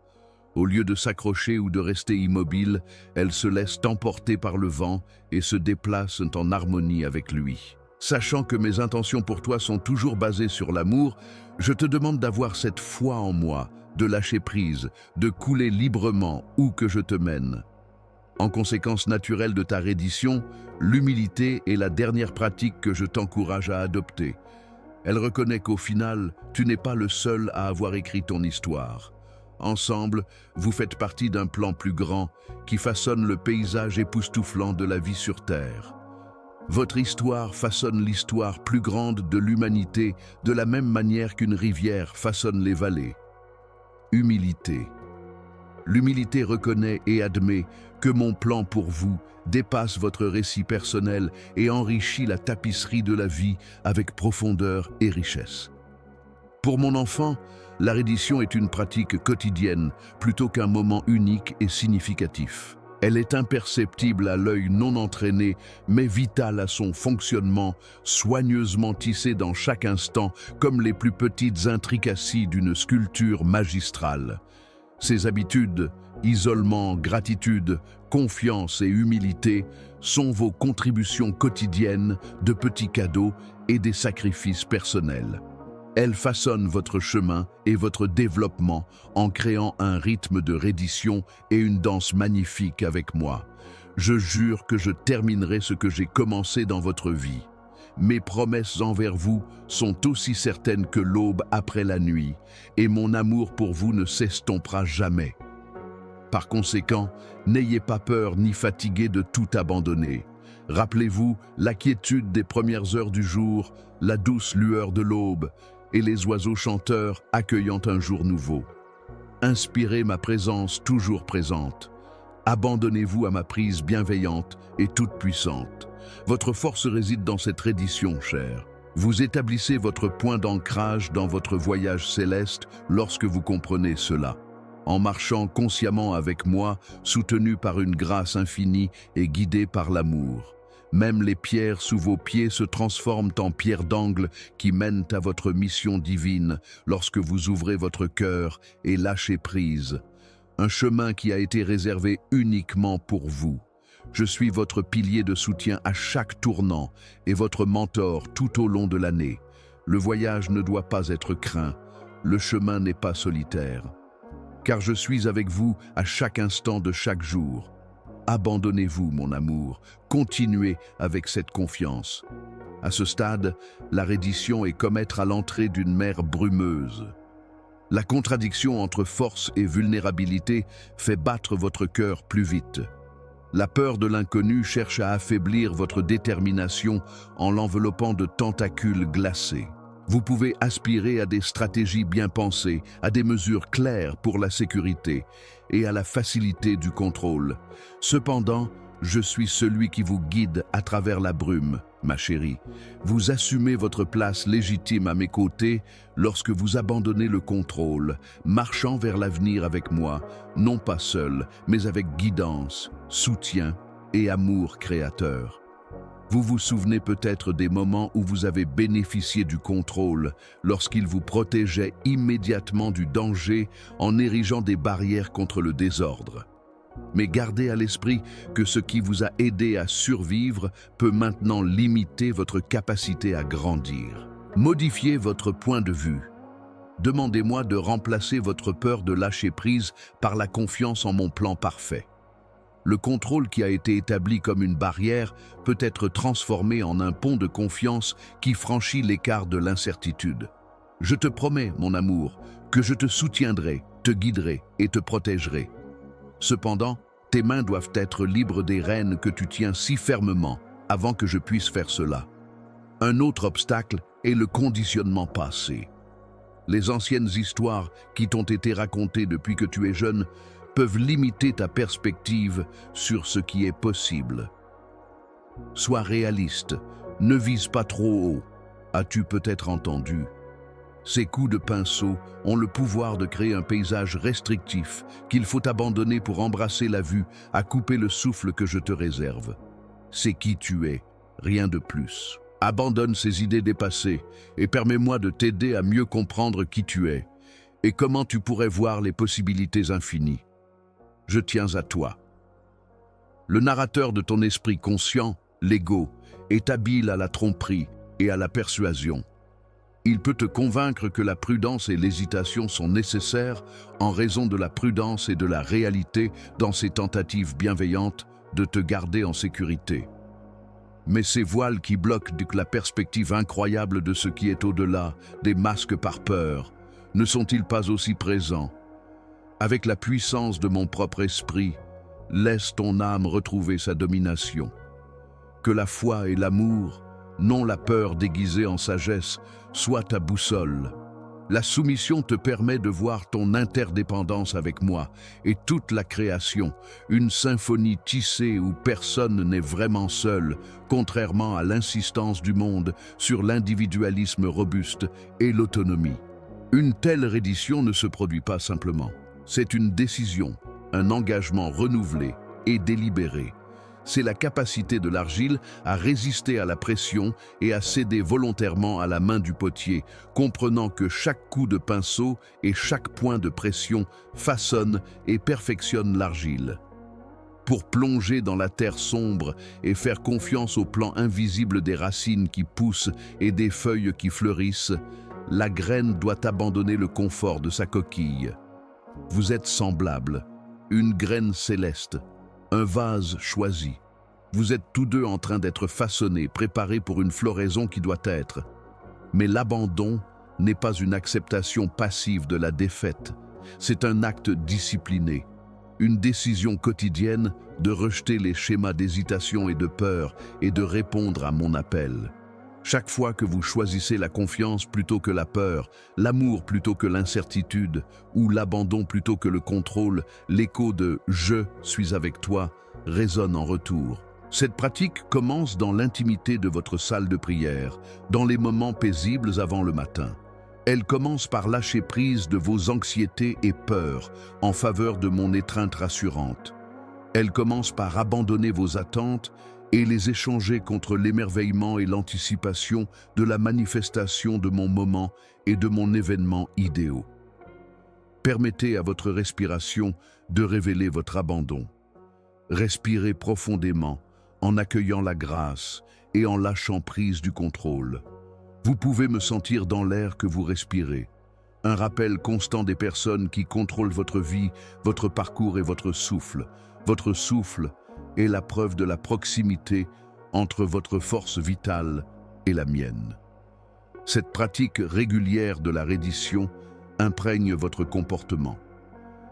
Au lieu de s'accrocher ou de rester immobiles, elles se laissent emporter par le vent et se déplacent en harmonie avec lui. Sachant que mes intentions pour toi sont toujours basées sur l'amour, je te demande d'avoir cette foi en moi, de lâcher prise, de couler librement où que je te mène. En conséquence naturelle de ta reddition, l'humilité est la dernière pratique que je t'encourage à adopter. Elle reconnaît qu'au final, tu n'es pas le seul à avoir écrit ton histoire. Ensemble, vous faites partie d'un plan plus grand qui façonne le paysage époustouflant de la vie sur Terre. Votre histoire façonne l'histoire plus grande de l'humanité de la même manière qu'une rivière façonne les vallées. Humilité. L'humilité reconnaît et admet que mon plan pour vous dépasse votre récit personnel et enrichit la tapisserie de la vie avec profondeur et richesse. Pour mon enfant, la reddition est une pratique quotidienne plutôt qu'un moment unique et significatif. Elle est imperceptible à l'œil non entraîné, mais vitale à son fonctionnement, soigneusement tissée dans chaque instant comme les plus petites intricacies d'une sculpture magistrale. Ces habitudes, isolement, gratitude, confiance et humilité sont vos contributions quotidiennes de petits cadeaux et des sacrifices personnels. Elles façonnent votre chemin et votre développement en créant un rythme de reddition et une danse magnifique avec moi. Je jure que je terminerai ce que j'ai commencé dans votre vie. Mes promesses envers vous sont aussi certaines que l'aube après la nuit, et mon amour pour vous ne s'estompera jamais. Par conséquent, n'ayez pas peur ni fatigué de tout abandonner. Rappelez-vous la quiétude des premières heures du jour, la douce lueur de l'aube, et les oiseaux chanteurs accueillant un jour nouveau. Inspirez ma présence toujours présente. Abandonnez-vous à ma prise bienveillante et toute puissante. Votre force réside dans cette reddition, cher. Vous établissez votre point d'ancrage dans votre voyage céleste lorsque vous comprenez cela. En marchant consciemment avec moi, soutenu par une grâce infinie et guidé par l'amour. Même les pierres sous vos pieds se transforment en pierres d'angle qui mènent à votre mission divine lorsque vous ouvrez votre cœur et lâchez prise. Un chemin qui a été réservé uniquement pour vous. Je suis votre pilier de soutien à chaque tournant et votre mentor tout au long de l'année. Le voyage ne doit pas être craint. Le chemin n'est pas solitaire. Car je suis avec vous à chaque instant de chaque jour. Abandonnez-vous, mon amour. Continuez avec cette confiance. À ce stade, la reddition est comme être à l'entrée d'une mer brumeuse. La contradiction entre force et vulnérabilité fait battre votre cœur plus vite. La peur de l'inconnu cherche à affaiblir votre détermination en l'enveloppant de tentacules glacés. Vous pouvez aspirer à des stratégies bien pensées, à des mesures claires pour la sécurité et à la facilité du contrôle. Cependant, je suis celui qui vous guide à travers la brume, ma chérie. Vous assumez votre place légitime à mes côtés lorsque vous abandonnez le contrôle, marchant vers l'avenir avec moi, non pas seul, mais avec guidance, soutien et amour créateur. Vous vous souvenez peut-être des moments où vous avez bénéficié du contrôle, lorsqu'il vous protégeait immédiatement du danger en érigeant des barrières contre le désordre. Mais gardez à l'esprit que ce qui vous a aidé à survivre peut maintenant limiter votre capacité à grandir. Modifiez votre point de vue. Demandez-moi de remplacer votre peur de lâcher prise par la confiance en mon plan parfait. Le contrôle qui a été établi comme une barrière peut être transformé en un pont de confiance qui franchit l'écart de l'incertitude. Je te promets, mon amour, que je te soutiendrai, te guiderai et te protégerai. Cependant, tes mains doivent être libres des rênes que tu tiens si fermement avant que je puisse faire cela. Un autre obstacle est le conditionnement passé. Les anciennes histoires qui t'ont été racontées depuis que tu es jeune peuvent limiter ta perspective sur ce qui est possible. Sois réaliste, ne vise pas trop haut. As-tu peut-être entendu? Ces coups de pinceau ont le pouvoir de créer un paysage restrictif qu'il faut abandonner pour embrasser la vue, à couper le souffle que je te réserve. C'est qui tu es, rien de plus. Abandonne ces idées dépassées et permets-moi de t'aider à mieux comprendre qui tu es et comment tu pourrais voir les possibilités infinies. Je tiens à toi. Le narrateur de ton esprit conscient, l'ego, est habile à la tromperie et à la persuasion. Il peut te convaincre que la prudence et l'hésitation sont nécessaires en raison de la prudence et de la réalité dans ses tentatives bienveillantes de te garder en sécurité. Mais ces voiles qui bloquent la perspective incroyable de ce qui est au-delà, des masques par peur, ne sont-ils pas aussi présents? Avec la puissance de mon propre esprit, laisse ton âme retrouver sa domination. Que la foi et l'amour, non la peur déguisée en sagesse, soient ta boussole. La soumission te permet de voir ton interdépendance avec moi et toute la création, une symphonie tissée où personne n'est vraiment seul, contrairement à l'insistance du monde sur l'individualisme robuste et l'autonomie. Une telle reddition ne se produit pas simplement. C'est une décision, un engagement renouvelé et délibéré. C'est la capacité de l'argile à résister à la pression et à céder volontairement à la main du potier, comprenant que chaque coup de pinceau et chaque point de pression façonne et perfectionne l'argile. Pour plonger dans la terre sombre et faire confiance au plan invisible des racines qui poussent et des feuilles qui fleurissent, la graine doit abandonner le confort de sa coquille. Vous êtes semblables, une graine céleste, un vase choisi. Vous êtes tous deux en train d'être façonnés, préparés pour une floraison qui doit être. Mais l'abandon n'est pas une acceptation passive de la défaite. C'est un acte discipliné, une décision quotidienne de rejeter les schémas d'hésitation et de peur et de répondre à mon appel. Chaque fois que vous choisissez la confiance plutôt que la peur, l'amour plutôt que l'incertitude, ou l'abandon plutôt que le contrôle, l'écho de « je suis avec toi » résonne en retour. Cette pratique commence dans l'intimité de votre salle de prière, dans les moments paisibles avant le matin. Elle commence par lâcher prise de vos anxiétés et peurs en faveur de mon étreinte rassurante. Elle commence par abandonner vos attentes et les échanger contre l'émerveillement et l'anticipation de la manifestation de mon moment et de mon événement idéaux. Permettez à votre respiration de révéler votre abandon. Respirez profondément en accueillant la grâce et en lâchant prise du contrôle. Vous pouvez me sentir dans l'air que vous respirez. Un rappel constant des personnes qui contrôlent votre vie, votre parcours et votre souffle. Votre souffle est la preuve de la proximité entre votre force vitale et la mienne. Cette pratique régulière de la reddition imprègne votre comportement.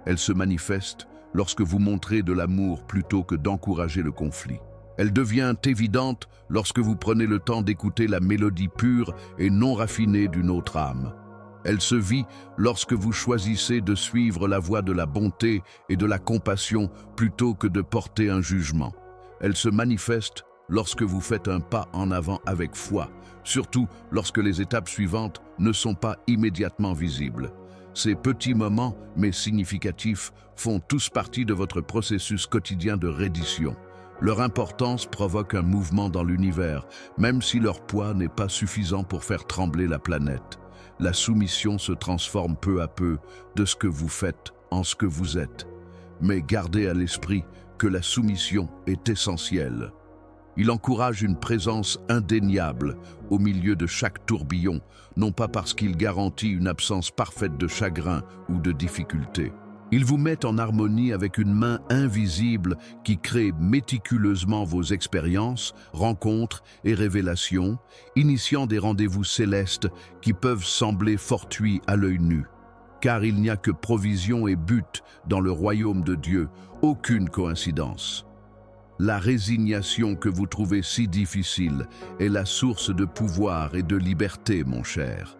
Elle se manifeste lorsque vous montrez de l'amour plutôt que d'encourager le conflit. Elle devient évidente lorsque vous prenez le temps d'écouter la mélodie pure et non raffinée d'une autre âme. Elle se vit lorsque vous choisissez de suivre la voie de la bonté et de la compassion plutôt que de porter un jugement. Elle se manifeste lorsque vous faites un pas en avant avec foi, surtout lorsque les étapes suivantes ne sont pas immédiatement visibles. Ces petits moments, mais significatifs, font tous partie de votre processus quotidien de reddition. Leur importance provoque un mouvement dans l'univers, même si leur poids n'est pas suffisant pour faire trembler la planète. La soumission se transforme peu à peu de ce que vous faites en ce que vous êtes. Mais gardez à l'esprit que la soumission est essentielle. Il encourage une présence indéniable au milieu de chaque tourbillon, non pas parce qu'il garantit une absence parfaite de chagrin ou de difficulté. Ils vous mettent en harmonie avec une main invisible qui crée méticuleusement vos expériences, rencontres et révélations, initiant des rendez-vous célestes qui peuvent sembler fortuits à l'œil nu. Car il n'y a que provision et but dans le royaume de Dieu, aucune coïncidence. La résignation que vous trouvez si difficile est la source de pouvoir et de liberté, mon cher.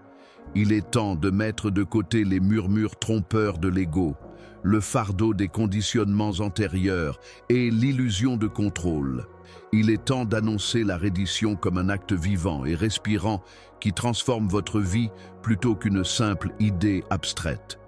Il est temps de mettre de côté les murmures trompeurs de l'ego, le fardeau des conditionnements antérieurs et l'illusion de contrôle. Il est temps d'annoncer la reddition comme un acte vivant et respirant qui transforme votre vie plutôt qu'une simple idée abstraite.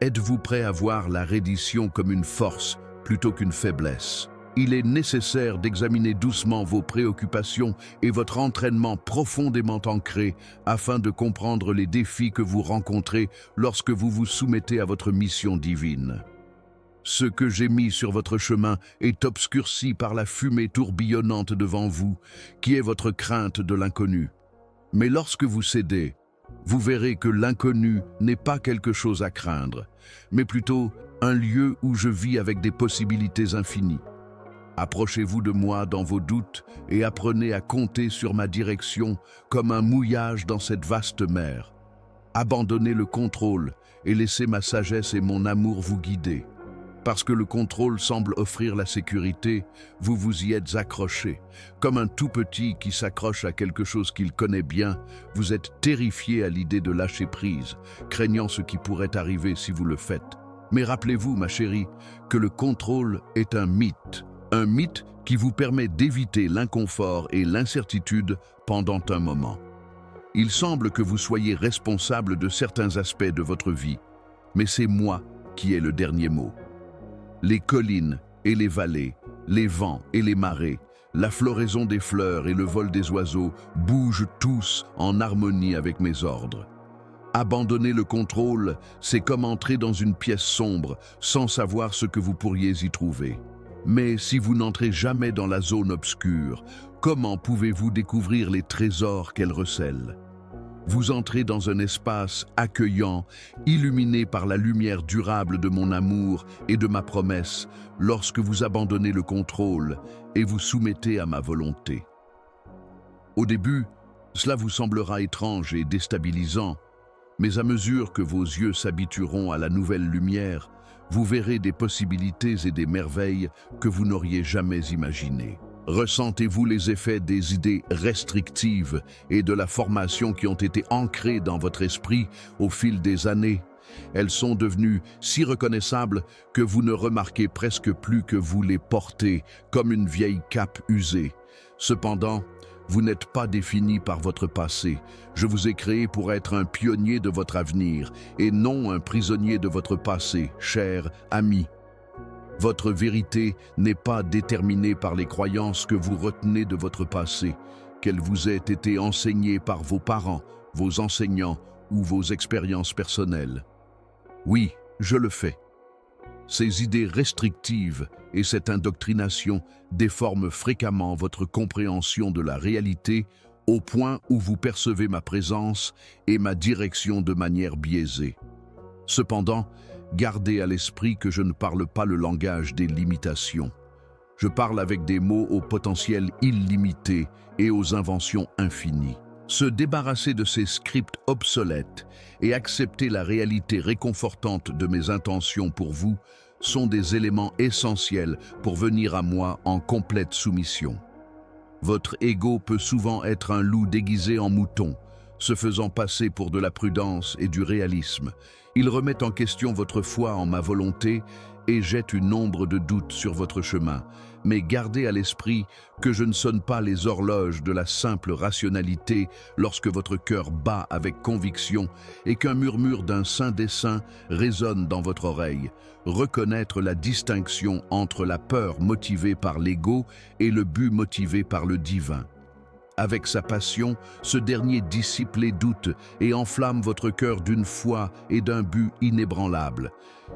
Êtes-vous prêt à voir la reddition comme une force plutôt qu'une faiblesse? Il est nécessaire d'examiner doucement vos préoccupations et votre entraînement profondément ancré afin de comprendre les défis que vous rencontrez lorsque vous vous soumettez à votre mission divine. Ce que j'ai mis sur votre chemin est obscurci par la fumée tourbillonnante devant vous, qui est votre crainte de l'inconnu. Mais lorsque vous cédez, vous verrez que l'inconnu n'est pas quelque chose à craindre, mais plutôt un lieu où je vis avec des possibilités infinies. Approchez-vous de moi dans vos doutes et apprenez à compter sur ma direction comme un mouillage dans cette vaste mer. Abandonnez le contrôle et laissez ma sagesse et mon amour vous guider. Parce que le contrôle semble offrir la sécurité, vous vous y êtes accroché. Comme un tout petit qui s'accroche à quelque chose qu'il connaît bien, vous êtes terrifié à l'idée de lâcher prise, craignant ce qui pourrait arriver si vous le faites. Mais rappelez-vous, ma chérie, que le contrôle est un mythe. Un mythe qui vous permet d'éviter l'inconfort et l'incertitude pendant un moment. Il semble que vous soyez responsable de certains aspects de votre vie, mais c'est moi qui ai le dernier mot. Les collines et les vallées, les vents et les marées, la floraison des fleurs et le vol des oiseaux bougent tous en harmonie avec mes ordres. Abandonner le contrôle, c'est comme entrer dans une pièce sombre sans savoir ce que vous pourriez y trouver. Mais si vous n'entrez jamais dans la zone obscure, comment pouvez-vous découvrir les trésors qu'elle recèle? Vous entrez dans un espace accueillant, illuminé par la lumière durable de mon amour et de ma promesse, lorsque vous abandonnez le contrôle et vous soumettez à ma volonté. Au début, cela vous semblera étrange et déstabilisant, mais à mesure que vos yeux s'habitueront à la nouvelle lumière, vous verrez des possibilités et des merveilles que vous n'auriez jamais imaginées. Ressentez-vous les effets des idées restrictives et de la formation qui ont été ancrées dans votre esprit au fil des années? Elles sont devenues si reconnaissables que vous ne remarquez presque plus que vous les portez comme une vieille cape usée. Cependant, vous n'êtes pas défini par votre passé. Je vous ai créé pour être un pionnier de votre avenir et non un prisonnier de votre passé, cher ami. Votre vérité n'est pas déterminée par les croyances que vous retenez de votre passé, qu'elles vous aient été enseignées par vos parents, vos enseignants ou vos expériences personnelles. Oui, je le fais. Ces idées restrictives et cette indoctrination déforment fréquemment votre compréhension de la réalité au point où vous percevez ma présence et ma direction de manière biaisée. Cependant, gardez à l'esprit que je ne parle pas le langage des limitations. Je parle avec des mots au potentiel illimité et aux inventions infinies. Se débarrasser de ces scripts obsolètes et accepter la réalité réconfortante de mes intentions pour vous sont des éléments essentiels pour venir à moi en complète soumission. Votre ego peut souvent être un loup déguisé en mouton, se faisant passer pour de la prudence et du réalisme. Il remet en question votre foi en ma volonté et jette une ombre de doute sur votre chemin. Mais gardez à l'esprit que je ne sonne pas les horloges de la simple rationalité lorsque votre cœur bat avec conviction et qu'un murmure d'un saint des saints résonne dans votre oreille. Reconnaître la distinction entre la peur motivée par l'ego et le but motivé par le divin. Avec sa passion, ce dernier dissipe les doutes et enflamme votre cœur d'une foi et d'un but inébranlable.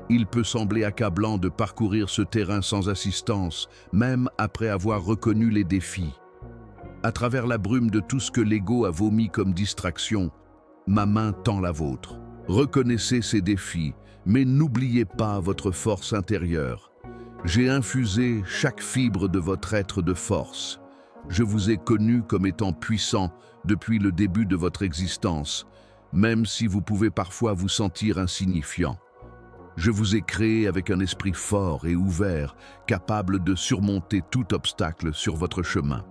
Il peut sembler accablant de parcourir ce terrain sans assistance, même après avoir reconnu les défis. À travers la brume de tout ce que l'ego a vomi comme distraction, ma main tend la vôtre. Reconnaissez ces défis Mais n'oubliez pas votre force intérieure. J'ai infusé chaque fibre de votre être de force. Je vous ai connu comme étant puissant depuis le début de votre existence, même si vous pouvez parfois vous sentir insignifiant. Je vous ai créé avec un esprit fort et ouvert, capable de surmonter tout obstacle sur votre chemin.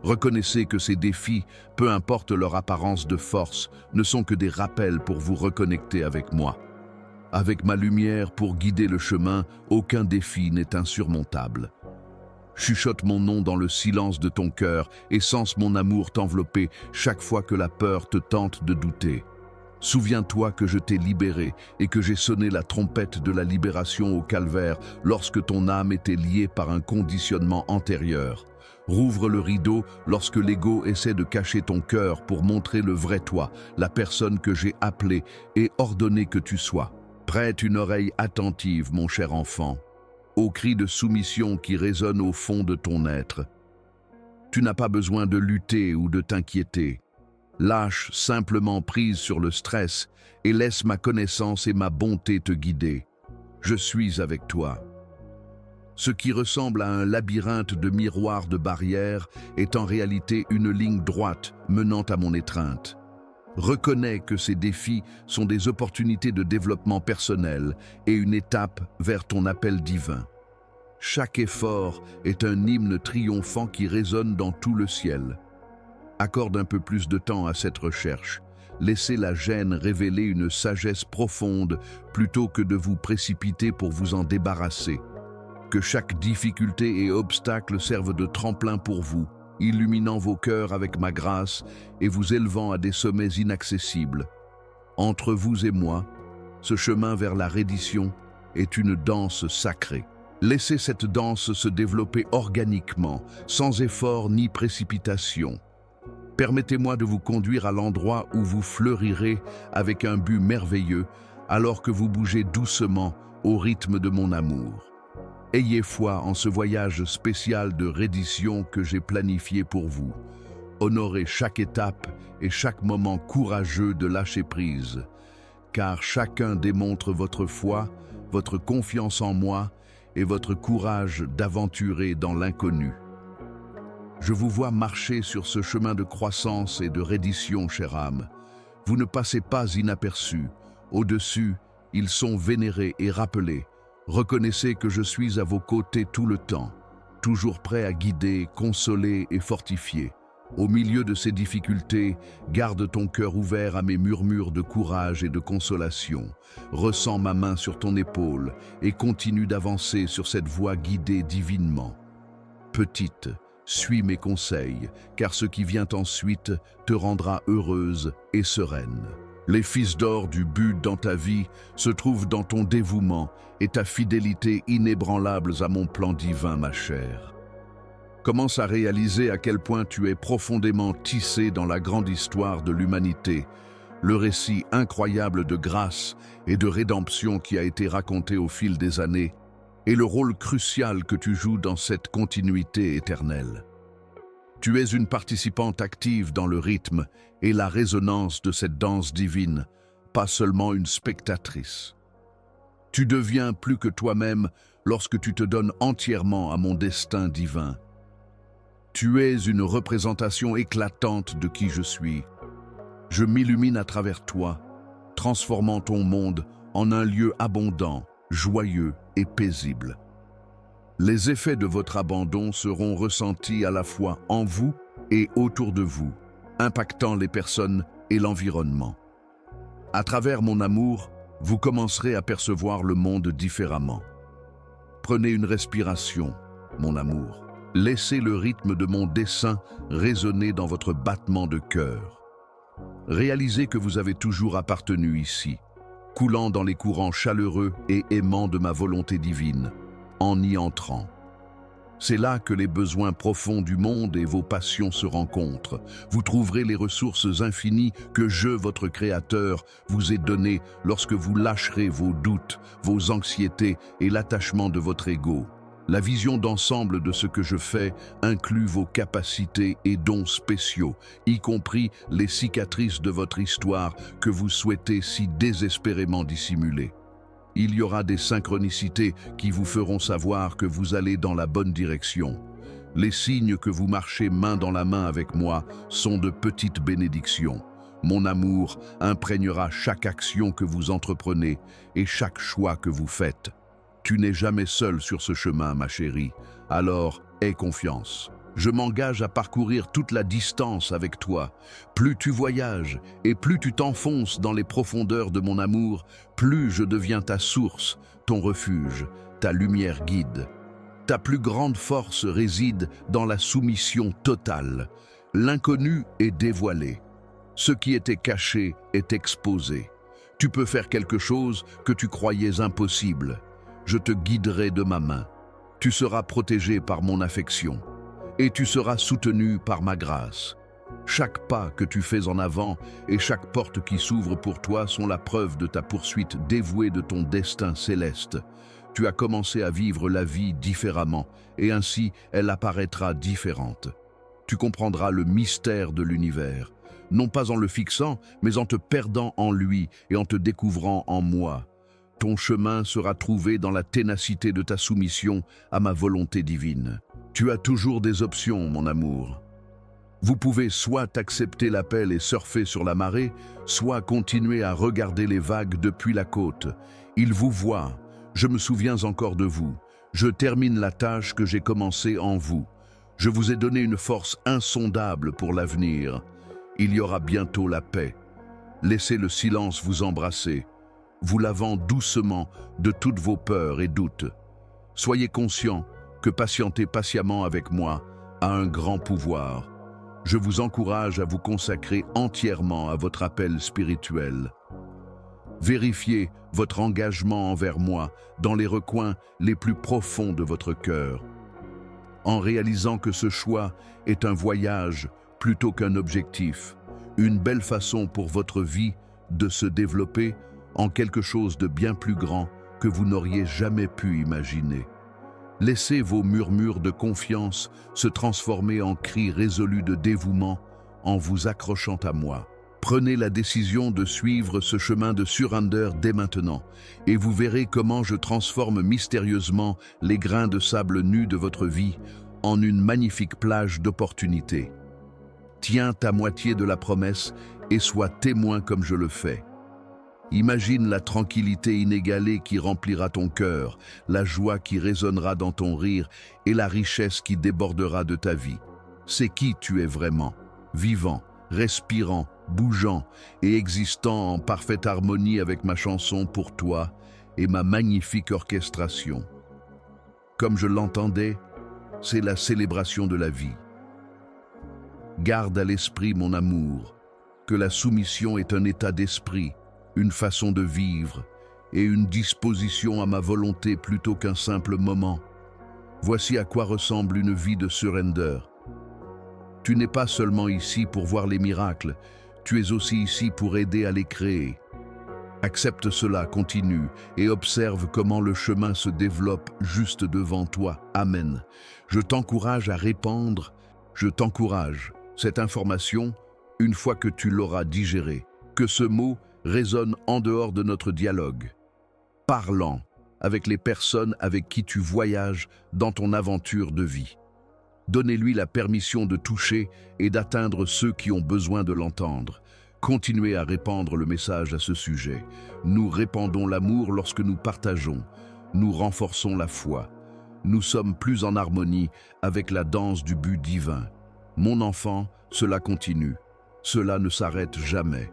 Reconnaissez que ces défis, peu importe leur apparence de force, ne sont que des rappels pour vous reconnecter avec moi. Avec ma lumière pour guider le chemin, aucun défi n'est insurmontable. Chuchote mon nom dans le silence de ton cœur et sens mon amour t'envelopper chaque fois que la peur te tente de douter. Souviens-toi que je t'ai libéré et que j'ai sonné la trompette de la libération au calvaire lorsque ton âme était liée par un conditionnement antérieur. Rouvre le rideau lorsque l'ego essaie de cacher ton cœur pour montrer le vrai toi, la personne que j'ai appelée et ordonné que tu sois. Prête une oreille attentive, mon cher enfant, au cri de soumission qui résonne au fond de ton être. Tu n'as pas besoin de lutter ou de t'inquiéter. Lâche simplement prise sur le stress et laisse ma connaissance et ma bonté te guider. Je suis avec toi. Ce qui ressemble à un labyrinthe de miroirs de barrières est en réalité une ligne droite menant à mon étreinte. Reconnais que ces défis sont des opportunités de développement personnel et une étape vers ton appel divin. Chaque effort est un hymne triomphant qui résonne dans tout le ciel. Accorde un peu plus de temps à cette recherche. Laissez la gêne révéler une sagesse profonde plutôt que de vous précipiter pour vous en débarrasser. Que chaque difficulté et obstacle servent de tremplin pour vous, illuminant vos cœurs avec ma grâce et vous élevant à des sommets inaccessibles. Entre vous et moi, ce chemin vers la reddition est une danse sacrée. Laissez cette danse se développer organiquement, sans effort ni précipitation. Permettez-moi de vous conduire à l'endroit où vous fleurirez avec un but merveilleux, alors que vous bougez doucement au rythme de mon amour. Ayez foi en ce voyage spécial de reddition que j'ai planifié pour vous. Honorez chaque étape et chaque moment courageux de lâcher prise, car chacun démontre votre foi, votre confiance en moi et votre courage d'aventurer dans l'inconnu. Je vous vois marcher sur ce chemin de croissance et de reddition, chère âme. Vous ne passez pas inaperçus. Au-dessus, ils sont vénérés et rappelés. Reconnaissez que je suis à vos côtés tout le temps, toujours prêt à guider, consoler et fortifier. Au milieu de ces difficultés, garde ton cœur ouvert à mes murmures de courage et de consolation. Ressens ma main sur ton épaule et continue d'avancer sur cette voie guidée divinement. Petite, suis mes conseils, car ce qui vient ensuite te rendra heureuse et sereine. Les fils d'or du but dans ta vie se trouvent dans ton dévouement et ta fidélité inébranlables à mon plan divin, ma chère. Commence à réaliser à quel point tu es profondément tissé dans la grande histoire de l'humanité, le récit incroyable de grâce et de rédemption qui a été raconté au fil des années, et le rôle crucial que tu joues dans cette continuité éternelle. Tu es une participante active dans le rythme et la résonance de cette danse divine, pas seulement une spectatrice. Tu deviens plus que toi-même lorsque tu te donnes entièrement à mon destin divin. Tu es une représentation éclatante de qui je suis. Je m'illumine à travers toi, transformant ton monde en un lieu abondant, joyeux et paisible. Les effets de votre abandon seront ressentis à la fois en vous et autour de vous, impactant les personnes et l'environnement. À travers mon amour, vous commencerez à percevoir le monde différemment. Prenez une respiration, mon amour. Laissez le rythme de mon dessein résonner dans votre battement de cœur. Réalisez que vous avez toujours appartenu ici, coulant dans les courants chaleureux et aimants de ma volonté divine, en y entrant. C'est là que les besoins profonds du monde et vos passions se rencontrent. Vous trouverez les ressources infinies que je, votre Créateur, vous ai données lorsque vous lâcherez vos doutes, vos anxiétés et l'attachement de votre ego. La vision d'ensemble de ce que je fais inclut vos capacités et dons spéciaux, y compris les cicatrices de votre histoire que vous souhaitez si désespérément dissimuler. Il y aura des synchronicités qui vous feront savoir que vous allez dans la bonne direction. Les signes que vous marchez main dans la main avec moi sont de petites bénédictions. Mon amour imprégnera chaque action que vous entreprenez et chaque choix que vous faites. Tu n'es jamais seul sur ce chemin, ma chérie, alors aie confiance. Je m'engage à parcourir toute la distance avec toi. Plus tu voyages et plus tu t'enfonces dans les profondeurs de mon amour, plus je deviens ta source, ton refuge, ta lumière guide. Ta plus grande force réside dans la soumission totale. L'inconnu est dévoilé. Ce qui était caché est exposé. Tu peux faire quelque chose que tu croyais impossible. Je te guiderai de ma main. Tu seras protégé par mon affection. Et tu seras soutenu par ma grâce. Chaque pas que tu fais en avant et chaque porte qui s'ouvre pour toi sont la preuve de ta poursuite dévouée de ton destin céleste. Tu as commencé à vivre la vie différemment, et ainsi elle apparaîtra différente. Tu comprendras le mystère de l'univers, non pas en le fixant, mais en te perdant en lui et en te découvrant en moi. Ton chemin sera trouvé dans la ténacité de ta soumission à ma volonté divine. Tu as toujours des options, mon amour. Vous pouvez soit accepter l'appel et surfer sur la marée, soit continuer à regarder les vagues depuis la côte. Il vous voit. Je me souviens encore de vous. Je termine la tâche que j'ai commencée en vous. Je vous ai donné une force insondable pour l'avenir. Il y aura bientôt la paix. Laissez le silence vous embrasser, vous lavant doucement de toutes vos peurs et doutes. Soyez conscient que patienter patiemment avec moi a un grand pouvoir. Je vous encourage à vous consacrer entièrement à votre appel spirituel. Vérifiez votre engagement envers moi dans les recoins les plus profonds de votre cœur. En réalisant que ce choix est un voyage plutôt qu'un objectif, une belle façon pour votre vie de se développer en quelque chose de bien plus grand que vous n'auriez jamais pu imaginer. Laissez vos murmures de confiance se transformer en cris résolus de dévouement en vous accrochant à moi. Prenez la décision de suivre ce chemin de surrender dès maintenant, et vous verrez comment je transforme mystérieusement les grains de sable nus de votre vie en une magnifique plage d'opportunités. Tiens ta moitié de la promesse et sois témoin comme je le fais. Imagine la tranquillité inégalée qui remplira ton cœur, la joie qui résonnera dans ton rire et la richesse qui débordera de ta vie. C'est qui tu es vraiment, vivant, respirant, bougeant et existant en parfaite harmonie avec ma chanson pour toi et ma magnifique orchestration. Comme je l'entendais, c'est la célébration de la vie. Garde à l'esprit mon amour, que la soumission est un état d'esprit, une façon de vivre et une disposition à ma volonté plutôt qu'un simple moment. Voici à quoi ressemble une vie de surrender. Tu n'es pas seulement ici pour voir les miracles, tu es aussi ici pour aider à les créer. Accepte cela, continue et observe comment le chemin se développe juste devant toi. Amen. Je t'encourage à répandre, cette information une fois que tu l'auras digérée. Que ce mot résonne en dehors de notre dialogue, parlant avec les personnes avec qui tu voyages dans ton aventure de vie. Donnez-lui la permission de toucher et d'atteindre ceux qui ont besoin de l'entendre. Continuez à répandre le message à ce sujet. Nous répandons l'amour lorsque nous partageons. Nous renforçons la foi. Nous sommes plus en harmonie avec la danse du but divin. Mon enfant, cela continue. Cela ne s'arrête jamais.